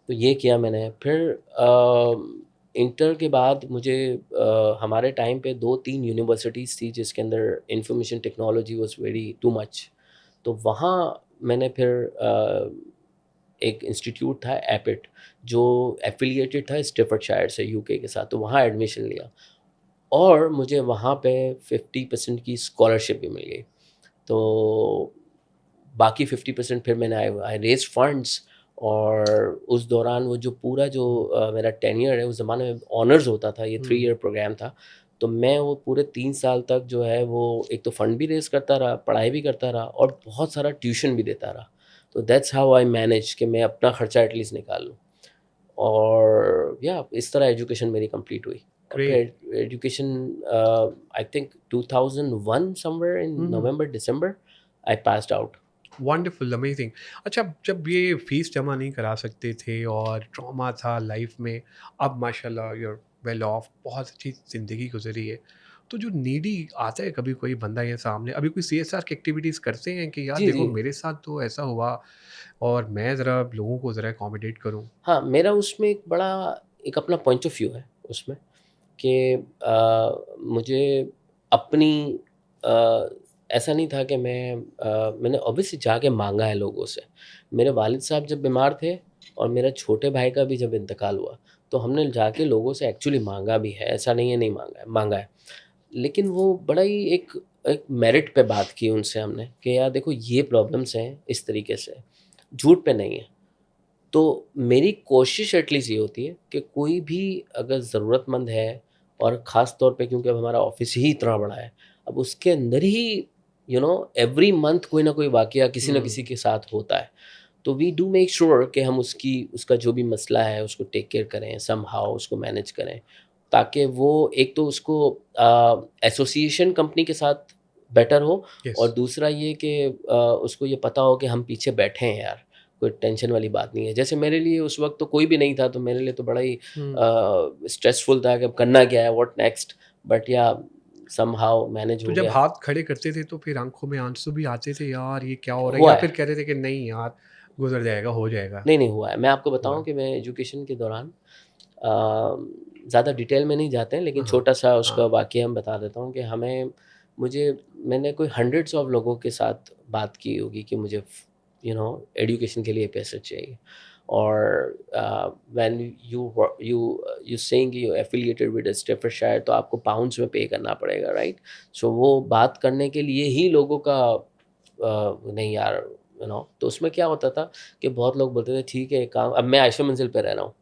तो ये किया मैंने। फिर इंटर के बाद मुझे हमारे टाइम पे 2-3 यूनिवर्सिटीज़ थी जिसके अंदर information technology was very too much. तो वहाँ मैंने फिर एक इंस्टीट्यूट था एपिट जो एफ़िलिएटेड था स्टैफर्डशायर से यूके के साथ, तो वहाँ एडमिशन लिया और मुझे वहाँ पे 50% की स्कॉलरशिप भी मिल गई। तो बाकी 50% फिर मैंने आई आई रेज़ फंड्स, और उस दौरान वो जो पूरा जो मेरा टेन्योर है उस ज़माने में ऑनर्स होता था, ये 3 हुँ, ईयर प्रोग्राम था। तो मैं वो पूरे 3 साल तक जो है वो एक तो फंड भी रेज़ करता रहा, पढ़ाई भी करता रहा और बहुत सारा ट्यूशन भी देता रहा। तो दैट्स हाउ आई मैनेज कि मैं अपना खर्चा एटलीस्ट निकाल लूँ। और या इस तरह एजुकेशन मेरी कंप्लीट हुई। और ग्रेट। फिर education I think 2001 somewhere in hmm, hmm, November December I passed out. Wonderful, amazing. अच्छा, जब ये फ़ीस जमा नहीं करा सकते थे और ट्रॉमा था लाइफ़ में, अब माशाल्लाह यू आर वेल ऑफ, बहुत अच्छी ज़िंदगी गुज़री है। तो जो नीडी आता है कभी कोई बंदा ये सामने, अभी कोई सीएसआर की एक्टिविटीज़ करते हैं कि यार जी, देखो जी। मेरे साथ तो ऐसा हुआ और मैं ज़रा लोगों को ज़रा अकोमोडेट करूँ? हाँ, मेरा उसमें एक अपना पॉइंट ऑफ व्यू है उसमें कि मुझे अपनी अ, ऐसा नहीं था कि मैंने ऑब्वियसली जाके माँगा है लोगों से। मेरे वालिद साहब जब बीमार थे और मेरे छोटे भाई का भी जब इंतकाल हुआ, तो हमने जाके लोगों से एक्चुअली माँगा भी है, ऐसा नहीं है नहीं माँगा है, माँगा है। लेकिन वो बड़ा ही एक एक मेरिट पे बात की उनसे हमने कि यार देखो ये प्रॉब्लम्स हैं इस तरीके से, झूठ पे नहीं है। तो मेरी कोशिश एटलीस्ट ये होती है कि कोई भी अगर ज़रूरतमंद है, और ख़ास तौर पे क्योंकि अब हमारा ऑफ़िस ही इतना बड़ा है, अब उसके अंदर ही एवरी मंथ कोई ना कोई वाक़या किसी न हुँ, किसी के साथ होता है। तो वी डू मेक श्योर कि हम उसका जो भी मसला है उसको टेक केयर करें, समहाउ उसको मैनेज करें, ताकि वो एक तो उसको एसोसिएशन कंपनी के साथ बेटर हो, येस। और दूसरा ये कि उसको ये पता हो कि हम पीछे बैठे हैं यार, कोई टेंशन वाली बात नहीं है। जैसे मेरे लिए उस वक़्त तो कोई भी नहीं था, तो मेरे लिए तो बड़ा ही हुँ, स्ट्रेसफुल था कि अब करना क्या है, व्हाट नेक्स्ट? बट या समहाउ मैनेज तो हो जब गया। हाथ खड़े करते थे तो फिर आँखों में आंसू भी आते थे, यार ये क्या हो रहा है? हुआ या है। फिर कहते थे कि नहीं यार गुज़र जाएगा, हो जाएगा? नहीं, नहीं हुआ है। मैं आपको हुआ बताऊँ है। कि मैं एजुकेशन के दौरान ज़्यादा डिटेल में नहीं जाते हैं, लेकिन हाँ, हाँ, छोटा-सा उसका हाँ, वाक़या हम बता देता हूँ कि मुझे मैंने कोई हंड्रेड्स ऑफ लोगों के साथ बात की होगी कि मुझे एजुकेशन के लिए पैसे चाहिए। और when you saying you affiliated with Staffordshire, तो आपको पाउंड्स में पे करना पड़ेगा, राइट? सो वो बात करने के लिए ही लोगों का नहीं यार, तो उसमें क्या होता था कि बहुत लोग बोलते थे ठीक है एक काम, अब मैं आयशा मंजिल पे रह रहा हूँ,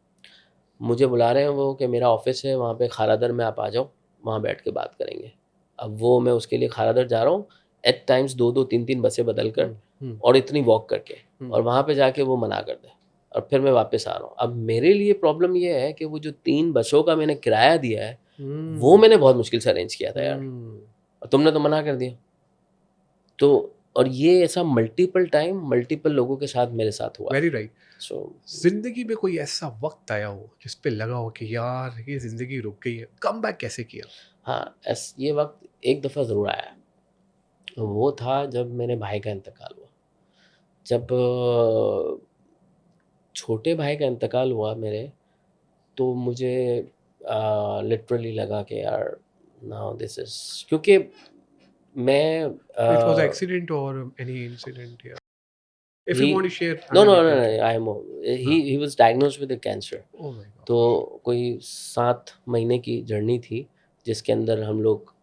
मुझे बुला रहे हैं वो कि मेरा ऑफ़िस है वहाँ पे खारादर में, आप आ जाओ, वहाँ बैठ के बात करेंगे। अब वो मैं उसके लिए खारादर जा रहा हूँ, एट टाइम्स 2-2 3-3 बसें बदल कर, हुँ, हुँ, और इतनी वॉक करके, हुँ, और वहाँ पे जाके वो मना कर दें, और फिर मैं वापस आ रहा हूँ। अब मेरे लिए प्रॉब्लम ये है कि वो जो 3 बसों का मैंने किराया दिया है, वो हुँ, मैंने बहुत मुश्किल से अरेंज किया था यार, हुँ, और तुमने तो मना कर दिया। तो और ये ऐसा मल्टीपल टाइम मल्टीपल लोगों के साथ मेरे साथ हुआ है। Very right. सो ज़िंदगी में कोई ऐसा वक़्त आया हो जिस पे लगा हो कि यार ये ज़िंदगी रुक गई है, कमबैक कैसे किया? हाँ, ये वक़्त एक दफ़ा ज़रूर आया। वो था जब मेरे भाई का इंतकाल हुआ। जब छोटे भाई का इंतकाल हुआ मेरे, तो मुझे लिटरली लगा कि यार नाउ दिस इज, क्योंकि मैं It was accident or any incident? Yeah. If you he want to share, no family no no no details. I am he was diagnosed with a cancer. Oh my God. तो कोई 7 महीने की journey थी जिसके अंदर हम लोग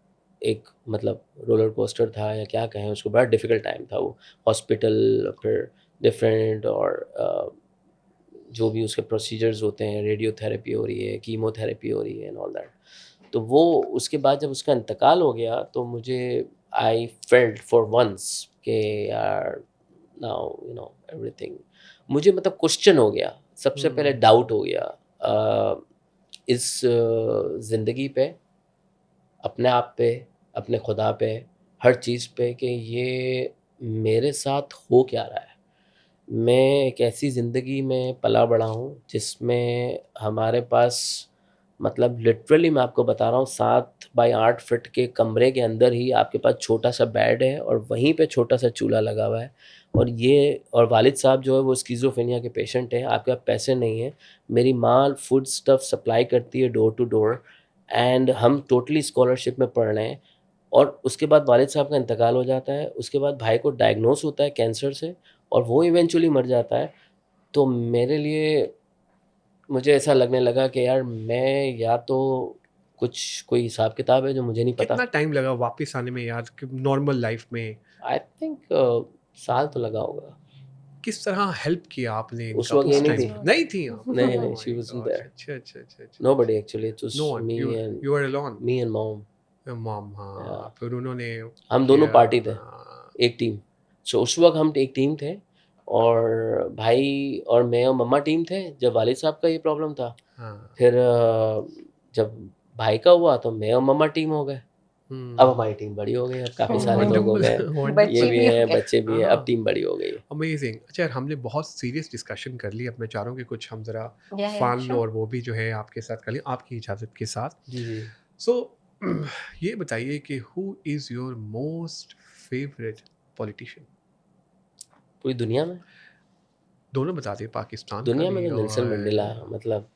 एक मतलब रोलर कोस्टर था या क्या कहें उसको, बड़ा डिफ़िकल्ट टाइम था वो, हॉस्पिटल फिर डिफरेंट और जो भी उसके प्रोसीजर्स होते हैं, रेडियोथेरेपी हो रही है, कीमोथेरेपी हो रही है एंड ऑल दैट। तो वो उसके बाद जब उसका इंतकाल हो गया तो मुझे आई फेल्ट फॉर वंस कि यार नाउ यू नो एवरीथिंग, मुझे मतलब क्वेश्चन हो गया, सबसे पहले डाउट हो गया इस ज़िंदगी पे, अपने आप पे, अपने खुदा पे, हर चीज़ पे कि ये मेरे साथ हो क्या रहा है। मैं एक ऐसी ज़िंदगी में पला बड़ा हूँ जिसमें हमारे पास मतलब लिटरली मैं आपको बता रहा हूँ 7 बाई 8 फीट के कमरे के अंदर ही आपके पास छोटा सा बेड है और वहीं पे छोटा सा चूल्हा लगा हुआ है, और ये और वालिद साहब जो है वो स्किज़ोफ्रेनिया के पेशेंट हैं, आपके पास पैसे नहीं हैं, मेरी माँ फूड स्टफ सप्लाई करती है डोर टू डोर, एंड हम टोटली स्कॉलरशिप में पढ़ रहे हैं। और उसके बाद वालिद साहब का इंतकाल हो जाता है, उसके बाद भाई को डायग्नोस होता है कैंसर से और वो इवेंचुअली मर जाता है। तो मेरे लिए मुझे ऐसा लगने लगा कि यार मैं या तो कुछ कोई हिसाब किताब है जो मुझे नहीं पता। कितना टाइम लगा वापस आने में यार नॉर्मल लाइफ में? आई थिंक साल तो लगा होगा। किस तरह हेल्प किया आपने उस इनका वक्त ये उस नहीं टाइम? थी। नहीं थी आप? नहीं Oh नहीं, my she wasn't gosh, there, अच्छा अच्छा अच्छा अच्छा। Nobody actually, it was No one. Me You and you were alone. Mom. Mom, हाँ। Yeah. फिर उन्होंने हम दोनों किया, पार्टी थे, हाँ। एक टीम। सो उस वक्त हम एक टीम थे और भाई और मैं और मम्मा टीम थे जब वालिद साहब का ये प्रॉब्लम था। हाँ। फिर जब भाई का हुआ तो मैं और मम्मा टीम हो गए। अब हमारी टीम बड़ी हो गई, अब काफ़ी सारे लोग हो गए, ये बच्चे भी भी हो है, गए। बच्चे भी है, अब हाँ। टीम बड़ी हो गई है। अमेजिंग। अच्छा यार, हमने बहुत सीरियस डिस्कशन कर ली, अब मैं चाह रहा हूँ कि कुछ हम ज़रा Yeah, फन sure. और वो भी जो है आपके साथ कर लें, आपकी इजाज़त के साथ। जी जी। सो ये बताइए कि who is your most favourite politician? पूरी दुनिया में, दोनों बता दिए, पाकिस्तान का दुनिया में भी तो नेल्सन मंडेला मतलब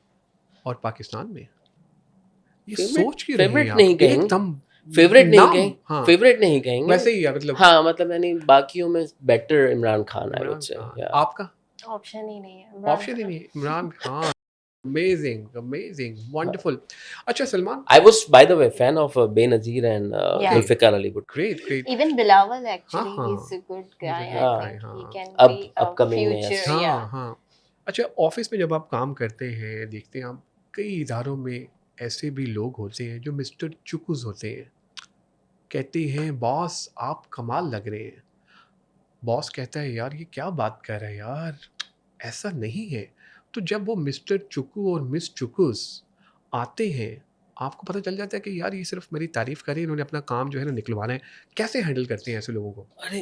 और पाकिस्तान में। ये फेवरेट, सोच क्यों रहे हैं फेवरेट आप नहीं कहेंगे, एकदम? फेवरेट नहीं नाम, कहेंगे, हाँ, फेवरेट नहीं कहेंगे, वैसे ही है मतलब। हाँ मतलब यानी बाकियों में better Imran Khan I would Imran से। खान। आपका ऑप्शन ही नहीं है, इमरान ऑप्शन ही खान। नहीं है, Imran Khan. Amazing amazing wonderful. अच्छा Salman, I was by the way fan of Benazir and Yeah. Zulfikar Ali Bhutto। Great great. Even Bilawal actually, हाँ, he's a good guy. he's a I good think guy, he हाँ। can अब be a upcoming में, future. yes। हाँ Yeah. हाँ। अच्छा, office में जब आप काम करते हैं, देखते हैं आप कई इदारों में ऐसे भी लोग होते हैं जो मिस्टर चुकुस होते हैं, कहते हैं बॉस आप कमाल लग रहे हैं। बॉस कहता है यार ये क्या बात कर रहे हैं यार, ऐसा नहीं है। तो जब वो मिस्टर चुकू और मिस चुकुस आते हैं, आपको पता चल जाता है कि यार ये सिर्फ मेरी तारीफ करें, इन्होंने अपना काम जो है ना निकलवाना है। कैसे हैंडल करते हैं ऐसे लोगों को? अरे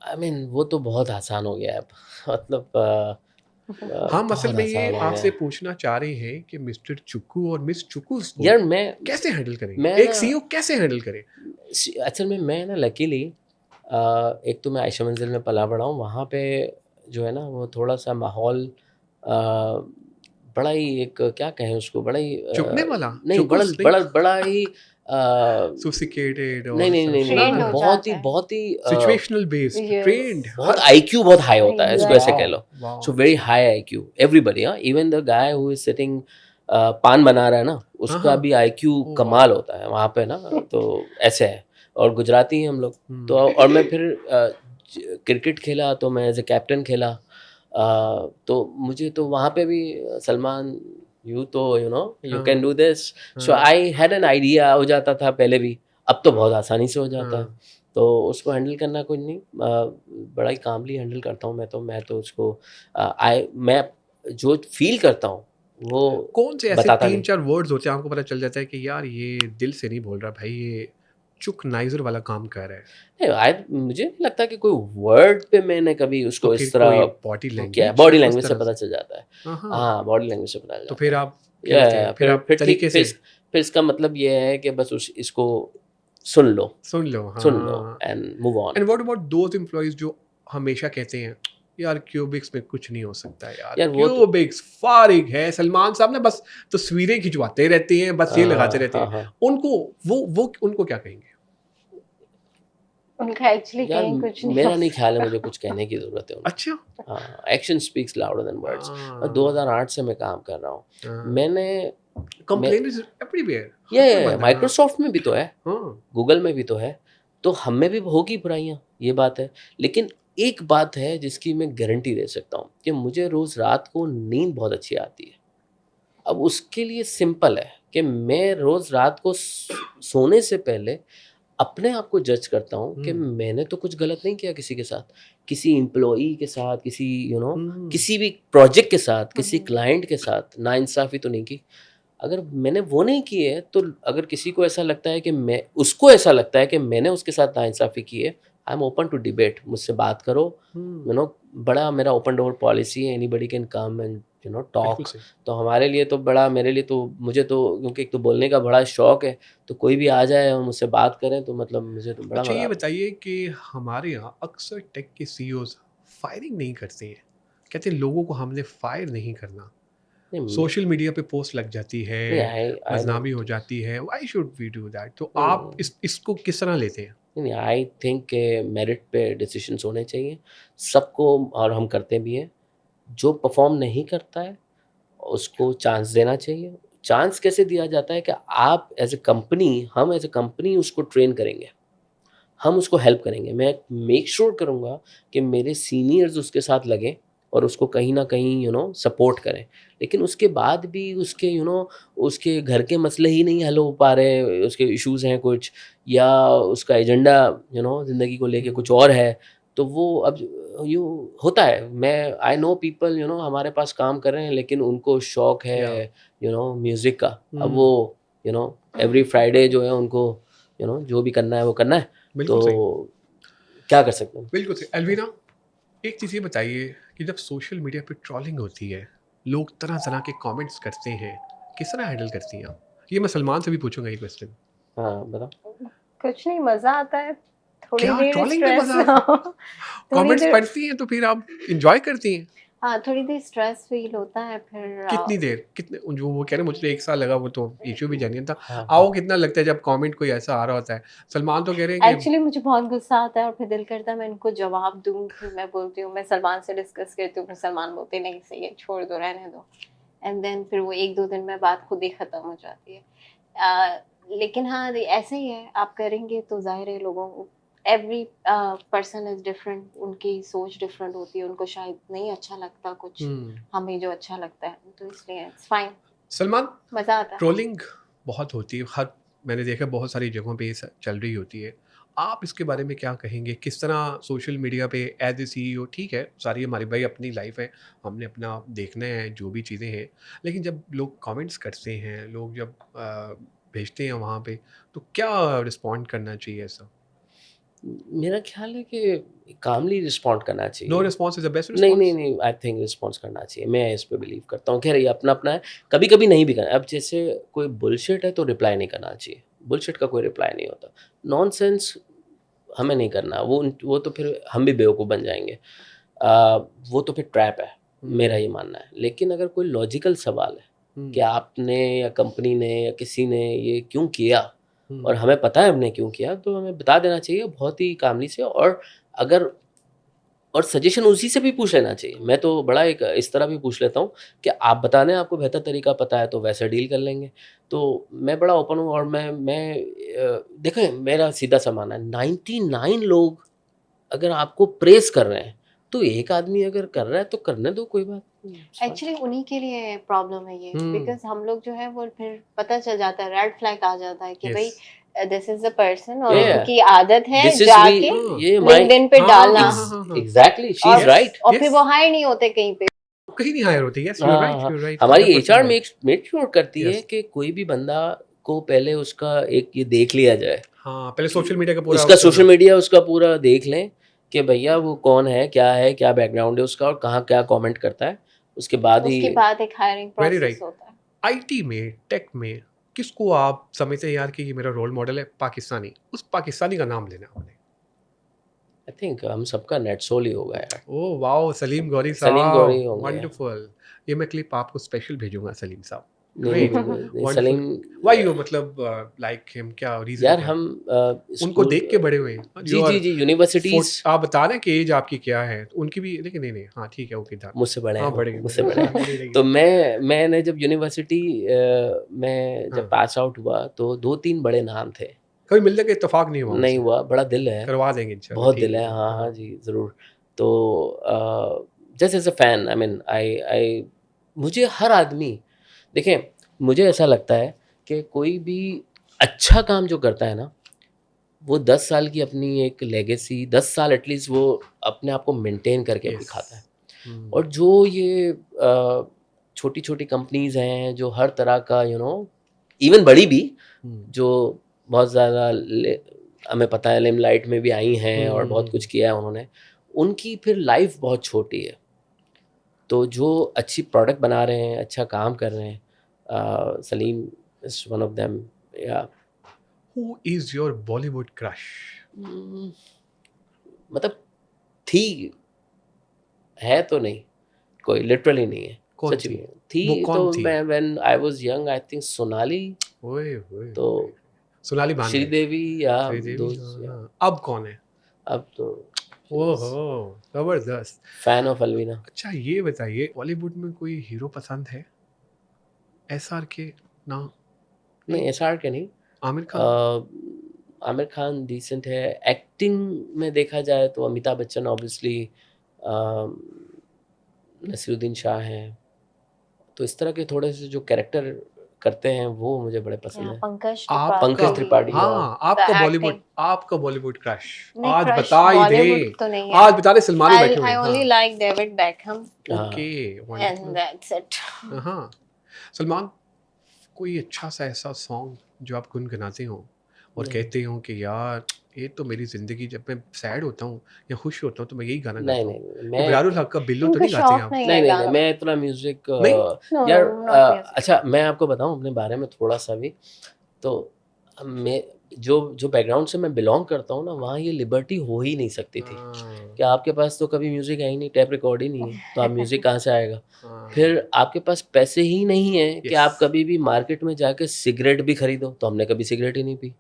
आई मीन वो तो बहुत आसान हो गया है अब मतलब हम असल बहुत में ये आसान हो आपसे गया पूछना चाह रहे हैं कि मिस्टर चुकू और मिस चुकुस को यार। मैं कैसे हैंडल करें, मैं एक ना- सीईओ कैसे हैंडल करे? असल में मैं ना लकीली एक तो मैं आयशा मंजिल में पला बड़ा हूँ, वहाँ पे जो है ना वो थोड़ा सा माहौल बड़ा ही एक क्या कहें उसको, बड़ा ही चुकने वाला? नहीं, बड़ा चुकुस नहीं? बड़ा बड़ा ही सोफिस्टिकेटेड और नहीं नहीं नहीं Trained नहीं, हो बहुत ही जाता है। बहुत ही सिचुएशनल बेस्ड, Yes. ट्रेंड, बहुत आईक्यू बहुत हाई होता है, इसको ऐसे कह लो। Wow. So very high IQ everybody, हाँ, even the guy who is sitting पान बना रहा है ना, उसका हाँ। भी आईक्यू Oh, कमाल wow. होता है वहाँ पे ना। तो ऐसे है, और गुजराती हैं हम लोग। हम्म। तो और मैं फिर क्रिकेट खेला तो मैं एज ए कैप्टन खेला, तो मुझे तो वहाँ पे भी सलमान यू तो यू नो यू हाँ। कैन डू दिस, सो हाँ। आई हैड एन आइडिया हो जाता था पहले भी, अब तो बहुत आसानी से हो जाता है। हाँ। तो उसको हैंडल करना कुछ नहीं, बड़ा ही कामली हैंडल करता हूँ मैं तो उसको मैं जो फील करता हूँ वो कौन से ऐसे बताता 3-4 वर्ड्स होते हैं आपको पता चल जाता है कि यार ये दिल से नहीं बोल रहा भाई, ये चुकनाइजर वाला काम कर रहा है? नहीं, मुझे नहीं लगता कि कोई वर्ड पे मैंने कभी उसको तो इस फिर तरह कोई बॉडी क्या, लैंग्वेज, बॉडी उस लैंग्वेज से तरह पता चल जाता है। हाँ। हाँ, बॉडी लैंग्वेज से पता चल तो जाता फिर है। आप खेलते हैं, फिर आप तरीके से फिर इसका मतलब ये है कि बस इसको सुन लो सुन लो, सुन लो हाँ। And move on. And what about those employees जो हमेशा कहते हैं यार क्यूबिक्स में कुछ नहीं हो सकता है यार, यार वो तो क्यूबिक्स फारिग है। सलमान साहब ने बस तस्वीरें खिंचवाते रहते हैं, बस ये लगाते रहते हाँ हैं। हाँ उनको वो उनको क्या कहेंगे? उनका एक्चुअली यार कहीं कुछ नहीं मेरा हो नहीं ख्याल है सकता। मुझे कुछ कहने की ज़रूरत है उनको। अच्छा। हाँ, action speaks louder than words. हाँ, 2008 से मैं काम कर रहा हूँ। हाँ। मैंने कंप्लेन इज एवरीवेयर, हर कोई ये बंदा है ना। माइक्रोसॉफ्ट में भी तो है, हाँ, गूगल में भी तो है, तो हम में भी होगी बुराइयाँ, ये बात है। लेकिन एक बात है जिसकी मैं गारंटी दे सकता हूँ कि मुझे रोज़ रात को नींद बहुत अच्छी आती है। अब उसके लिए सिंपल है कि मैं रोज़ रात को सोने से पहले अपने आप को जज करता हूँ कि मैंने तो कुछ गलत नहीं किया किसी के साथ, किसी एम्प्लॉई के साथ, किसी किसी भी प्रोजेक्ट के साथ, किसी क्लाइंट के साथ नाइंसाफ़ी तो नहीं की। अगर मैंने वो नहीं की है, तो अगर किसी को ऐसा लगता है कि उसको ऐसा लगता है कि मैंने उसके साथ नाइंसाफ़ी की है, I am open to debate, मुझसे बात करो। बड़ा मेरा ओपन डोर पॉलिसी है, एनीबॉडी कैन कम एंड बिल्कुल टॉक। सही। तो हमारे लिए तो बड़ा, मेरे लिए तो, मुझे तो क्योंकि एक तो बोलने का बड़ा शौक है, तो कोई भी आ जाए और मुझसे बात करें तो मतलब मुझे तो बड़ा अच्छा, मज़ा ये आता है। बताइए कि हमारे यहाँ अक्सर टेक के सीईओज फायरिंग नहीं करते हैं, कहते हैं लोगों को हमने फायर नहीं करना। नहीं सोशल मीडिया पे पोस्ट लग जाती है, नहीं, आई बदनामी हो डोंट जाती है, why should we do that? तो नहीं आप नहीं इसको किस तरह लेते हैं? नहीं, आई थिंक के मेरिट पे डिसीजंस होने चाहिए सबको, और हम करते भी हैं। जो परफॉर्म नहीं करता है उसको चांस देना चाहिए। चांस कैसे दिया जाता है कि आप एज ए कंपनी, हम एज ए कंपनी उसको ट्रेन करेंगे, हम उसको हेल्प करेंगे। मैं मेक श्योर करूँगा कि मेरे सीनियर्स उसके साथ लगें और उसको कहीं ना कहीं सपोर्ट करें। लेकिन उसके बाद भी उसके उसके घर के मसले ही नहीं हल हो पा रहे, उसके इश्यूज़ हैं कुछ, या उसका एजेंडा ज़िंदगी को लेके कुछ और है, तो वो अब यूँ होता है। मैं आई नो पीपल हमारे पास काम कर रहे हैं लेकिन उनको शौक या है म्यूज़िक का। अब वो एवरी फ्राइडे जो है उनको जो भी करना है वो करना है। बिल्कुल सही, तो क्या कर सकते हैं? बिल्कुल सही। अलवीना, एक चीज़ ये बताइए कि जब सोशल मीडिया पे ट्रोलिंग होती है, लोग तरह तरह के कमेंट्स करते हैं, किस तरह हैंडल करती हैं आप? ये मैं सलमान से भी पूछूंगा ये क्वेश्चन। हाँ, बताओ। कुछ नहीं, मज़ा आता है, थोड़ी क्या देर ट्रोलिंग में स्ट्रेस मजा आता है? थोड़ी कमेंट्स देर, पढ़ती हैं तो फिर आप इंजॉय करती हैं? हाँ, थोड़ी देर स्ट्रेस फ़ील होता है, फिर कितनी देर, कितने, जो वो कह रहे हैं मुझे तो 1 साल लगा, वो तो इश्यू भी जानिए था। हाँ, आओ कितना लगता है जब कमेंट कोई ऐसा आ रहा होता है? सलमान तो कह रहे हैं कि एक्चुअली मुझे बहुत गुस्सा आता है और फिर दिल करता है मैं इनको जवाब दूँ, फिर मैं बोलती हूँ, मैं सलमान से डिस्कस करती हूँ, फिर सलमान बोलते हैं नहीं सही है, छोड़ दो, रहने दो। एंड देन फिर वो 1-2 दिन में बात खुद ही ख़त्म हो जाती है। लेकिन हाँ, ऐसे ही है, आप करेंगे तो ज़ाहिर है लोगों को, एवरी पर्सन इज़ डिफरेंट, उनकी सोच डिफरेंट होती है, उनको शायद नहीं अच्छा लगता कुछ, हमें जो अच्छा लगता है, तो इसलिए इट्स फाइन, सलमान, मज़ा आता है। ट्रोलिंग बहुत होती है, हर, मैंने देखा बहुत सारी जगहों पे ये चल रही होती है। आप इसके बारे में क्या कहेंगे? किस तरह सोशल मीडिया पे एज ए सीईओ, ठीक है सारी हमारी भाई अपनी लाइफ है, हमने अपना देखना है जो भी चीज़ें हैं, लेकिन जब लोग कमेंट्स करते हैं, लोग जब भेजते हैं वहाँ पे, तो क्या रिस्पॉन्ड करना चाहिए ऐसा? मेरा ख्याल है कि कामली रिस्पॉन्ड करना नो चाहिए। रिस्पॉन्स इज द बेस्ट नहीं, नहीं, रिस्पॉन्स। नहीं, आई थिंक रिस्पॉन्स करना चाहिए। मैं इस पे बिलीव करता हूँ। खैर ये अपना-अपना है, कभी-कभी नहीं भी करना। अब जैसे कोई बुलशिट है तो रिप्लाई नहीं करना चाहिए। बुलशिट का कोई रिप्लाई नहीं होता। नॉनसेंस हमें नहीं करना। वो तो फिर हम भी बेवकूफ़ बन जाएँगे। वो तो फिर ट्रैप है, मेरा ये मानना है। लेकिन अगर कोई लॉजिकल सवाल है कि आपने या कंपनी ने या किसी ने ये क्यों किया और हमें पता है हमने क्यों किया, तो हमें बता देना चाहिए बहुत ही कामली से। और अगर सजेशन उसी से भी पूछ लेना चाहिए। मैं तो बड़ा एक इस तरह भी पूछ लेता हूँ कि आप बता दें, आपको बेहतर तरीका पता है तो वैसे डील कर लेंगे। तो मैं बड़ा ओपन हूँ और मैं देखें, मेरा सीधा-सा मानना है, 99 लोग अगर आपको प्रेज़ कर रहे हैं, तो एक आदमी अगर कर रहा है तो करने दो, कोई बात नहीं। It's fine. एक्चुअली उन्हीं के लिए प्रॉब्लम है ये, बिकॉज़ हम लोग जो है वो फिर पता चल जाता है, रेड फ्लैग आ जाता है कि भाई दिस इज़ द पर्सन, और Yeah, उनकी आदत है दिस इज़ जाके ये माय लिंक्डइन पे डालना, एग्ज़ैक्टली, शी इज़ राइट। और फिर वो हायर नहीं होते कहीं पे। कहीं नहीं हायर होती। यस, यू आर हाँ, राइट, हाँ। यू आर राइट, हमारी 100% एचआर राइट। मेक श्योर करती है यस। कि कोई भी बंदा को पहले उसका एक ये देख लिया जाए। हाँ, पहले सोशल मीडिया का पूरा उसका सोशल मीडिया उसका पूरा देख लें कि भैया वो कौन है, क्या बैकग्राउंड है उसका और कहाँ क्या कमेंट करता है। उसके बाद उसके ही बाद एक हायरिंग वेरी प्रोसेस राइट। होता है। आईटी में, टेक में किसको आप समझते हैं यार कि ये मेरा रोल मॉडल है पाकिस्तानी? उस पाकिस्तानी का नाम लेना आपने। आई थिंक हम सबका नेट सोल ही होगा यार। ओह वाओ, सलीम गौरी सलीम गौरी साहब, होंगे। वंडरफुल। ये मैं क्लिप आपको स्पेशल भेजूंगा सलीम साहब। नहीं नहीं ग्रेट, नहीं, नहीं वंडरफुल। सलीम व्हाई यू मतलब लाइक हिम, क्या रीजन यार क्या है? हम उनको स्कूल देख के बड़े हुए हैं। जी जी जी यूनिवर्सिटीज आप बता रहे हैं कि एज आपकी क्या है, उनकी भी, लेकिन नहीं नहीं, हाँ ठीक है, ओके डन। मुझसे बड़े हैं हाँ वो, बढ़ेंगे मुझसे बड़े हैं। बढ़ेंगे। तो मैंने जब यूनिवर्सिटी में हाँ। जब पास आउट हुआ तो 2-3 बड़े नाम थे। कभी मिलने का इत्तेफाक नहीं हुआ नहीं उनसे? हुआ, बड़ा दिल है, करवा देंगे इंशाल्लाह, बहुत ठीक दिल है। है। हाँ हाँ हाँ। जी ज़रूर। तो just as a fan I mean I मुझे हर आदमी, देखें मुझे ऐसा लगता है कि कोई भी अच्छा काम जो करता है ना, वो 10 साल की अपनी एक लेगेसी, 10 साल एटलीस्ट वो अपने आप को मेंटेन करके यस। दिखाता है। हम्म। और जो ये छोटी छोटी कंपनीज हैं जो हर तरह का इवन बड़ी भी, हम्म। जो बहुत ज़्यादा हमें पता है लिमलाइट में भी आई हैं और बहुत कुछ हम्म। किया है उन्होंने, उनकी फिर लाइफ बहुत छोटी है। तो जो अच्छी प्रोडक्ट बना रहे हैं, अच्छा काम कर रहे हैं, Salim is one of them. या Who is your Bollywood crush? मतलब थी, है तो नहीं, कोई लिटरली नहीं है, कौन सच थी? में थी। वो कौन तो थी? मैं when I was young I think Sonali, ओए ओए तो ओए। सोनाली बांद्रे। श्रीदेवी या श्रीदेवी, दोस्त, या हाँ। अब कौन है? अब तो ओहो, जबरदस्त। Fan of Alvina. अच्छा ये बताइए, बॉलीवुड में कोई हीरो पसंद है? SR के ना? नहीं एसआर के नहीं। आमिर खान? आमिर खान डिसेंट है। एक्टिंग में देखा जाए तो अमिताभ बच्चन ऑब्वियसली, नसीरुद्दीन शाह हैं। तो इस तरह के थोड़े से जो कैरेक्टर करते हैं वो मुझे बड़े पसंद या हैं। पंकज आपका, पंकज त्रिपाठी त्रिपाठी, हाँ the acting. आपका बॉलीवुड क्रश नहीं, आज crush बता ही दे। Bollywood तो नहीं है। आज बता दे, सलमान ही बैठे हुए I हैं। only हाँ। like David Beckham हाँ, okay, and wonderful. that's it. हाँ। सलमान, कोई अच्छा सा ऐसा सॉन्ग जो आप गुनगुनाते हो और नहीं कहते हो कि यार ये तो मेरी जिंदगी, जब मैं सैड होता हूँ या खुश होता हूँ तो मैं यही गाना नहीं गाता नहीं हूँ। नहीं, ये मैं बयारुल हक का बिल्लो तो इनको नहीं गाते हैं शौक आप? नहीं नहीं है नहीं नहीं, गानों मैं इतना म्यूजिक नहीं? No, यार not music. अच्छा मैं आपको बताऊं अपने बारे में थोड़ा सा भी। तो मैं जो बैकग्राउंड से मैं बिलोंग करता हूँ ना, वहाँ ये लिबर्टी हो ही नहीं सकती थी हाँ, कि आपके पास तो कभी म्यूजिक है ही नहीं, टैप रिकॉर्ड ही नहीं है, तो आप म्यूजिक कहाँ से आएगा। हाँ, फिर आपके पास पैसे ही नहीं है कि Yes. आप कभी भी मार्केट में जाके सिगरेट भी खरीदो, तो हमने कभी सिगरेट ही नहीं पी।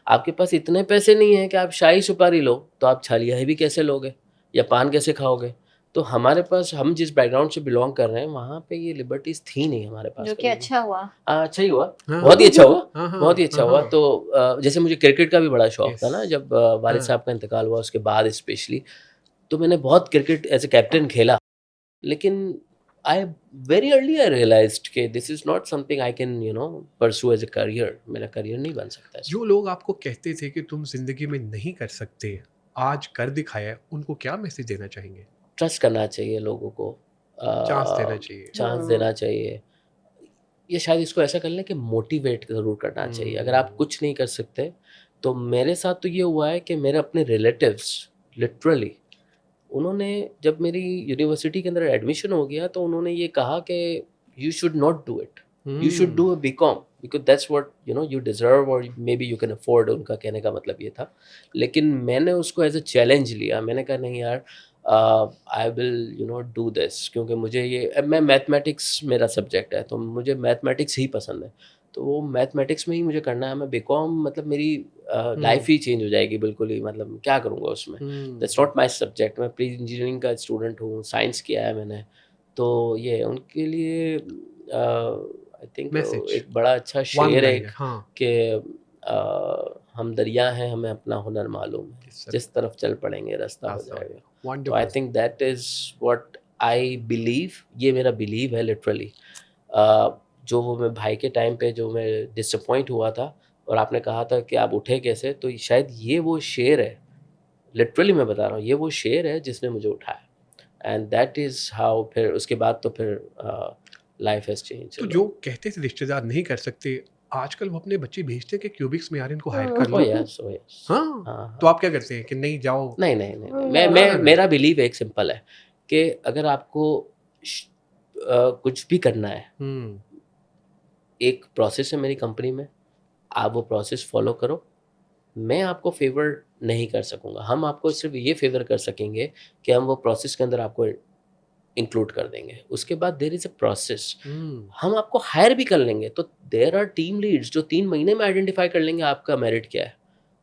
आपके पास इतने पैसे नहीं है कि आप शाही सुपारी लो, तो आप छालिया भी कैसे लोगे या पान कैसे खाओगे। तो हमारे पास, हम जिस बैकग्राउंड से बिलोंग कर रहे हैं वहाँ पे ये लिबर्टीज थी नहीं हमारे पास जो कि कभी भी। अच्छा हुआ। अच्छा ही हुआ, हाँ, बहुत ही अच्छा हुआ, हाँ, हाँ, बहुत ही अच्छा हाँ, हुआ। हाँ, तो जैसे मुझे क्रिकेट का भी बड़ा शौक Yes. था ना, जब वालिद हाँ। साहब का इंतकाल हुआ उसके बाद स्पेशली, तो मैंने बहुत क्रिकेट एज ए कैप्टन खेला। लेकिन I very early I realized कि this is not something I can pursue as a career. मेरा करियर नहीं बन सकता इसमें। जो लोग आपको कहते थे कि तुम जिंदगी में नहीं कर सकते, आज कर दिखाया है, उनको क्या मैसेज देना चाहेंगे? ट्रस्ट करना चाहिए लोगों को, चांस देना चाहिए। चांस देना चाहिए। ये शायद इसको ऐसा कर लें कि मोटिवेट ज़रूर करना चाहिए। अगर आप कुछ नहीं कर सकते, तो मेरे साथ तो ये हुआ है कि मेरे अपने रिलेटिव्स लिटरली, उन्होंने जब मेरी यूनिवर्सिटी के अंदर एडमिशन हो गया तो उन्होंने ये कहा कि you should not do it, you should do a BCom because that's what you deserve और maybe you can afford. उनका कहने का मतलब ये था। लेकिन मैंने उसको एज अ चैलेंज लिया। मैंने कहा नहीं यार, आई विल डू दिस, क्योंकि मुझे ये, मैं मैथमेटिक्स मेरा सब्जेक्ट है, तो मुझे मैथमेटिक्स ही पसंद है। तो वो मैथमेटिक्स में ही मुझे करना है। मैं बीकॉम मतलब मेरी लाइफ ही चेंज हो जाएगी बिल्कुल ही, मतलब क्या करूँगा उसमें। That's not my subject. मैं प्री इंजीनियरिंग का स्टूडेंट हूँ, साइंस किया है मैंने। तो ये उनके लिए आई थिंक मैसेज, एक बड़ा अच्छा वन शेर है लाइनर। हाँ, कि हम दरिया हैं, हमें अपना हुनर मालूम है, जिस तरफ चल पड़ेंगे रास्ता हो जाएगा। तो I wonderful. Think that is what I believe. ये मेरा बिलीव है लिटरली। जो वो मैं भाई के टाइम पे जो मैं डिसअपॉइंट हुआ था और आपने कहा था कि आप उठे कैसे, तो शायद ये वो शेर है, लिटरली मैं बता रहा हूँ, ये वो शेर है जिसने मुझे उठाया। एंड दैट इज़ हाउ, फिर उसके बाद तो फिर लाइफ हैज़ चेंज। तो जो कहते थे रिश्तेदार नहीं कर सकते, आजकल वो अपने बच्चे भेजते हैं कि क्यूबिक्स में यार इनको हायर कर ओ लो। यस, ओ यस। हाँ, हाँ तो आप क्या करते हैं कि नहीं जाओ? नहीं नहीं नहीं, नहीं, मैं नहीं, मैं नहीं। मेरा बिलीव एक सिंपल है कि अगर आपको कुछ भी करना है, एक प्रोसेस है मेरी कंपनी में, आप वो प्रोसेस फॉलो करो, मैं आपको फेवर नहीं कर सकूँगा। हम आपको सिर्फ़ ये फेवर कर सकेंगे कि हम वो प्रोसेस के अंदर आपको इंक्लूड कर देंगे। उसके बाद देयर इज़ अ प्रोसेस। हम्म, हम आपको हायर भी कर लेंगे तो देयर आर टीम लीड्स जो 3 महीने में आइडेंटिफ़ाई कर लेंगे आपका मेरिट क्या है।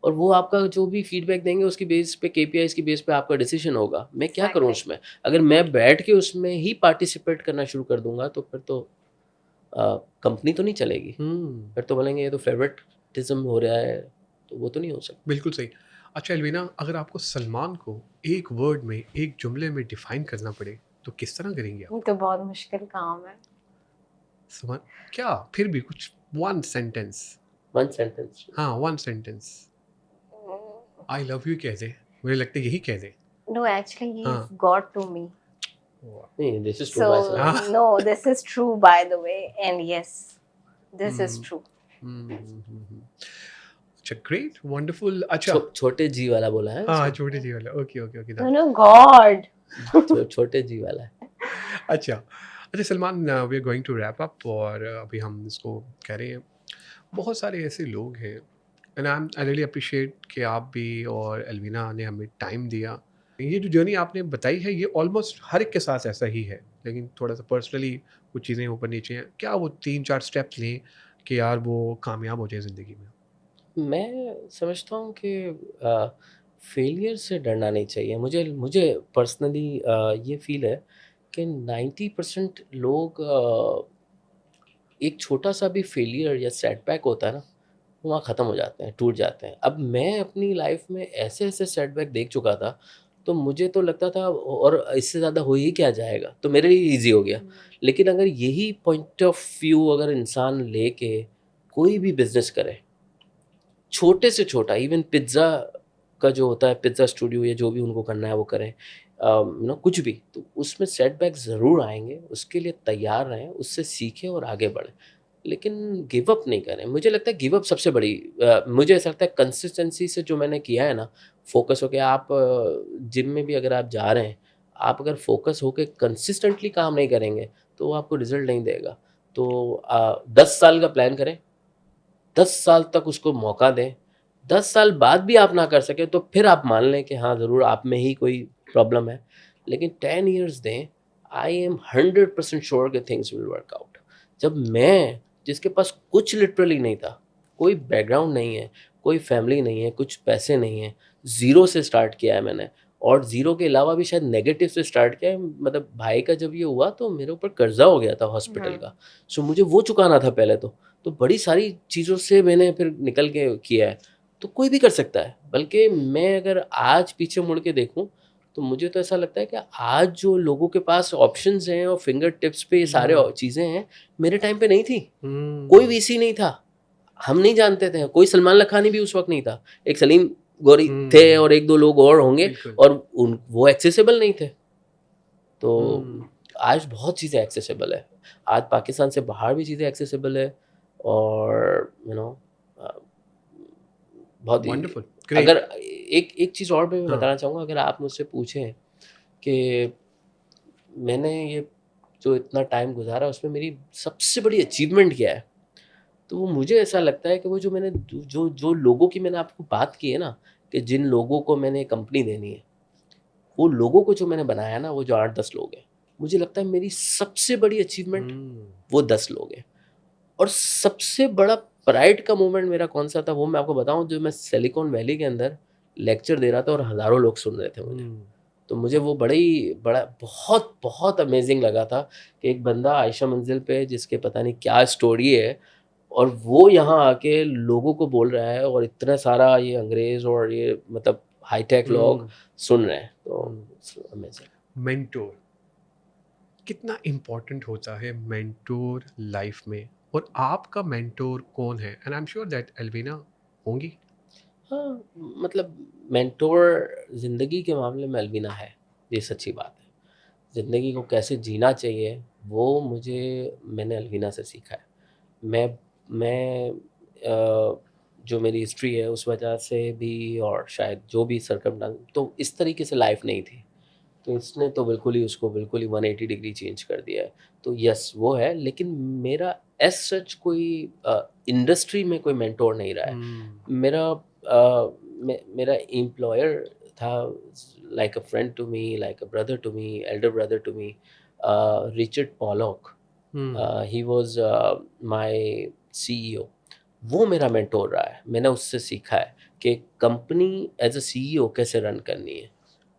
और वो आपका जो भी फीडबैक देंगे उसकी बेस पे केपीआईज़ की बेस पे आपका डिसीज़न होगा। मैं क्या करूँ Exactly. उसमें? अगर मैं बैठ के उसमें ही पार्टिसिपेट करना शुरू कर दूँगा तो फिर तो कंपनी तो नहीं चलेगी। हम्म, फिर तो बोलेंगे ये तो फेवरेटिज़्म हो रहा है, तो वो तो नहीं हो सकता। बिल्कुल सही। अच्छा एलवीना, अगर आपको सलमान को एक वर्ड में, एक जुमले में डिफाइन करना पड़े तो किस तरह करेंगे आप? ये तो बहुत मुश्किल काम है। समझ, क्या फिर भी कुछ वन सेंटेंस? One sentence. हाँ, one sentence. I love you कह दे, मुझे लगता है यही कह दे। No, actually, he's हाँ। God to me. नहीं, this is to my So, हाँ। Self. no, this is true, by the way. And yes, this is hmm, true. अच्छा, ग्रेट, वंडरफुल। अच्छा, छोटे जी वाला बोला है हाँ, इसमें। छोटे जी वाला, okay okay okay, No, no, God. छोटे जी वाला है। अच्छा। अच्छा Salman, we are going to wrap up, और अभी हम इसको कह रहे हैं, बहुत सारे ऐसे लोग हैं, एंड आई रियली अप्रिशिएट कि आप भी और एलवीना ने हमें टाइम दिया। ये जो जर्नी आपने बताई है ये ऑलमोस्ट हर एक के साथ ऐसा ही है, लेकिन थोड़ा सा पर्सनली कुछ चीज़ें ऊपर नीचे हैं। क्या वो 3-4 स्टेप्स लें कि यार वो कामयाब हो जाए ज़िंदगी में? मैं समझता हूँ कि फेलियर से डरना नहीं चाहिए। मुझे मुझे पर्सनली ये फ़ील है कि 90% लोग एक छोटा-सा भी फेलियर या सेटबैक होता है ना, वहाँ ख़त्म हो जाते हैं, टूट जाते हैं। अब मैं अपनी लाइफ़ में ऐसे-ऐसे सेटबैक देख चुका था, तो मुझे तो लगता था और इससे ज़्यादा हो ही क्या जाएगा, तो मेरे लिए ईज़ी हो गया। लेकिन अगर यही पॉइंट ऑफ व्यू अगर इंसान लेके कोई भी बिज़नेस करे, छोटे से छोटा इवन पिज़्ज़ा का जो होता है, पिज़्ज़ा स्टूडियो या जो भी उनको करना है वो करें। कुछ भी, तो उसमें सेटबैक ज़रूर आएँगे, उसके लिए तैयार रहें, उससे सीखें और आगे बढ़ें। लेकिन गिव अप नहीं करें। मुझे लगता है गिव अप सबसे बड़ी मुझे ऐसा लगता है कंसिस्टेंसी से जो मैंने किया है ना, फ़ोकस होके आप जिम में भी अगर आप जा रहे हैं, आप अगर फ़ोकस होके कंसिस्टेंटली काम नहीं करेंगे, तो वो आपको रिज़ल्ट नहीं देगा। तो 10 साल का प्लान करें, 10 साल तक उसको मौका दें। 10 साल बाद भी आप ना कर सकें तो फिर आप मान लें कि हाँ, ज़रूर आप में ही कोई प्रॉब्लम है। लेकिन 10 इयर्स दें, आई एम 100% श्योर कि थिंग्स विल वर्क आउट। जब मैं जिसके पास कुछ लिटरली नहीं था, कोई बैकग्राउंड नहीं है, कोई फैमिली नहीं है, कुछ पैसे नहीं है, ज़ीरो से स्टार्ट किया है मैंने और ज़ीरो के अलावा भी शायद नेगेटिव से स्टार्ट किया है। मतलब भाई का जब ये हुआ तो मेरे ऊपर कर्ज़ा हो गया था हॉस्पिटल का। सो मुझे वो चुकाना था पहले तो बड़ी सारी चीज़ों से मैंने फिर निकल के किया है। तो कोई भी कर सकता है, बल्कि मैं अगर आज पीछे मुड़ के देखूँ, तो मुझे तो ऐसा लगता है कि आज जो लोगों के पास ऑप्शंस हैं और फिंगर टिप्स पे ये सारे चीज़ें हैं, मेरे टाइम पे नहीं थी। कोई वीसी नहीं था, हम नहीं जानते थे, कोई सलमान लखानी भी उस वक़्त नहीं था। एक सलीम गौरी थे और 1-2 लोग और होंगे बिल्कुल। और उन वो एक्सेसिबल नहीं थे। तो हम्म, आज बहुत चीज़ें एक्सेसिबल है। आज पाकिस्तान से बाहर भी चीज़ें एक्सेसिबल है और बहुत ही वंडरफुल, ग्रेट। अगर एक एक चीज़ और भी मैं हाँ, बताना चाहूँगा, अगर आप मुझसे पूछें कि मैंने ये जो इतना टाइम गुज़ारा उसमें मेरी सबसे बड़ी अचीवमेंट क्या है? तो वो मुझे ऐसा लगता है कि वो जो मैंने जो जो लोगों की मैंने आपको बात की है ना, कि जिन लोगों को मैंने कंपनी देनी है, वो लोगों को जो मैंने बनाया ना, वो जो 8-10 लोग हैं, मुझे लगता है मेरी सबसे बड़ी अचीवमेंट वो 10 लोग हैं। और सबसे बड़ा प्राइड का मोमेंट मेरा कौन-सा था वो मैं आपको बताऊँ, जो मैं सिलिकॉन वैली के अंदर लेक्चर दे रहा था और हज़ारों लोग सुन रहे थे मुझे। तो मुझे वो बड़ा बहुत अमेज़िंग लगा था कि एक बंदा आयशा मंज़िल पे जिसके पता नहीं क्या स्टोरी है और वो यहाँ आके लोगों को बोल रहा है और इतना सारा ये अंग्रेज़ और ये मतलब हाई-टेक लोग सुन रहे हैं। तो इट्स अमेज़िंग। मेंटोर कितना इम्पोर्टेंट होता है, मेंटोर लाइफ में, और आपका मेंटोर कौन है? And I am sure that Elvina होंगी। हाँ, मतलब मेंटोर ज़िंदगी के मामले में अलविना है, ये सच्ची बात है। ज़िंदगी को कैसे जीना चाहिए, वो मैंने अलविना से सीखा है। मैं जो मेरी हिस्ट्री है उस वजह से भी और शायद जो भी सरकमस्टेंस तो इस तरीके से लाइफ़ नहीं थी। तो इसने तो बिल्कुल ही उसको बिल्कुल ही 180 डिग्री चेंज कर दिया है। तो यस वो है, लेकिन मेरा एज़ सच कोई इंडस्ट्री में कोई मेंटोर नहीं रहा है। मेरा मेरा एम्प्लॉयर था, like a friend to me, like a brother to me, elder brother to me, Richard Pollock. He was my CEO. वो मेरा मेंटोर रहा है। मैंने उससे सीखा है कि कंपनी एज अ सीईओ कैसे रन करनी है,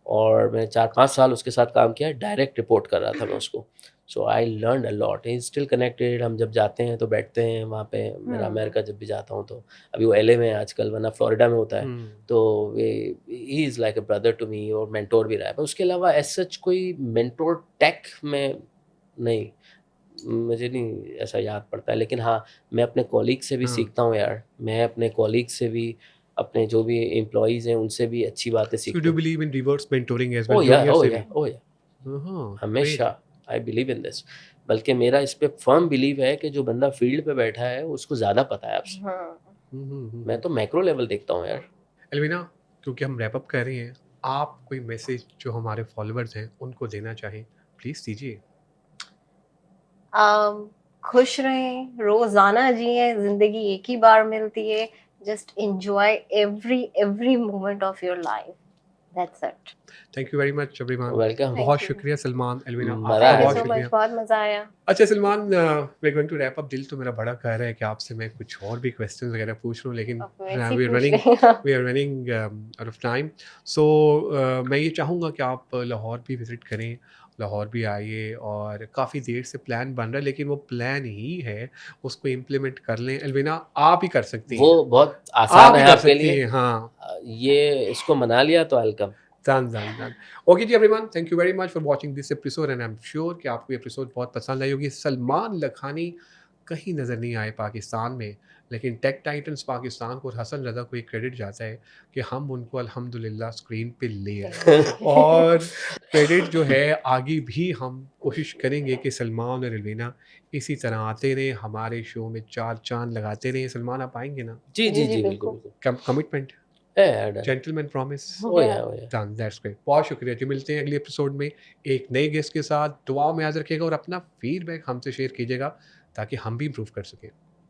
और मैंने 4-5 साल उसके साथ काम किया है, डायरेक्ट रिपोर्ट कर रहा था मैं उसको। So I learn a lot, he still connected. हम जब जाते हैं तो बैठते हैं वहाँ पे, मेरा अमेरिका जब भी जाता हूँ तो। अभी वो एलए में है आजकल, वरना फ्लोरिडा में होता है। तो वे he is like a brother to me, और मेंटोर भी रहा है। पर उसके अलावा एज सच कोई मेंटोर टेक में नहीं, मुझे नहीं ऐसा याद पड़ता है। लेकिन हाँ, मैं अपने कॉलीग से भी हाँ। सीखता हूँ यार। मैं अपने कॉलीग से भी, अपने जो भी एम्प्लॉइज़ हैं उनसे भी अच्छी बातें So सीखता do you हूँ। believe in reverse mentoring as oh well, या, junior ओह से या, भी? ओह या, हाँ, हमेशा। great. I believe in this. बल्कि मेरा इस पे फर्म बिलीव है कि जो बंदा फील्ड पे बैठा है उसको ज़्यादा पता है आपसे। मैं तो मैक्रो लेवल देखता हूँ यार। एलवीना, क्योंकि हम रैप अप कर रहे हैं, आप कोई मैसेज जो हमारे फॉलोअर्स हैं उनको देना चाहें, प्लीज दीजिए। खुश रहें, रोजाना जिए, जिंदगी एक ही बार मिलती है, just enjoy every moment of your life, that's it. Thank you very much everyone. Welcome. बहुत थैंक यू, शुक्रिया सलमान, एलवीना मज़ा आपका थैंक यू बहुत है। सो मच, शुक्रिया। बहुत मजा आया। अच्छा Salman, we going to wrap up. दिल तो मेरा बड़ा कह रहा है कि आपसे मैं कुछ और भी क्वेश्चंस वगैरह पूछ लूँ, लेकिन अब वैसे ही वी आर पूछ रनिंग लेंगे। Out of time. सो मैं ये चाहूँगा कि आप लाहौर भी विज़िट करें, लाहौर भी आइए। और काफ़ी देर से प्लान बन रहा है, लेकिन वो प्लान ही है, उसको इम्प्लीमेंट कर लें। एलवीना, आप ही कर सकती हैं, वो बहुत आप आसान ही है कर आपके सकती लिए। हैं। हाँ, ये इसको मना लिया तो वेलकम। डन। ओके जी everyone, thank you very much for watching this episode and I am sure कि आपको ये एपिसोड बहुत पसंद आई होगी। सलमान लखानी कहीं नज़र नहीं आए पाकिस्तान में, लेकिन टेक टाइटन्स पाकिस्तान को और हसन रज़ा को ये क्रेडिट जाता है कि हम उनको अल्हम्दुलिल्लाह स्क्रीन पे ले आए। और क्रेडिट जो है आगे भी हम कोशिश करेंगे कि सलमान और एलवीना इसी तरह आते रहें, हमारे शो में चार चांद लगाते रहें। सलमान, आप आएंगे ना? जी, जी, जी जी जी, बिल्कुल, बिल्कुल। बिल्कुल। Commitment, done. Gentleman promise. Oh yeah, oh yeah. Done, that's great. बहुत शुक्रिया जी। मिलते हैं अगले एपिसोड में एक नए गेस्ट के साथ। दुआओं में याद रखिएगा और अपना फीडबैक हमसे शेयर कीजिएगा ताकि हम भी इम्प्रूव कर सकें।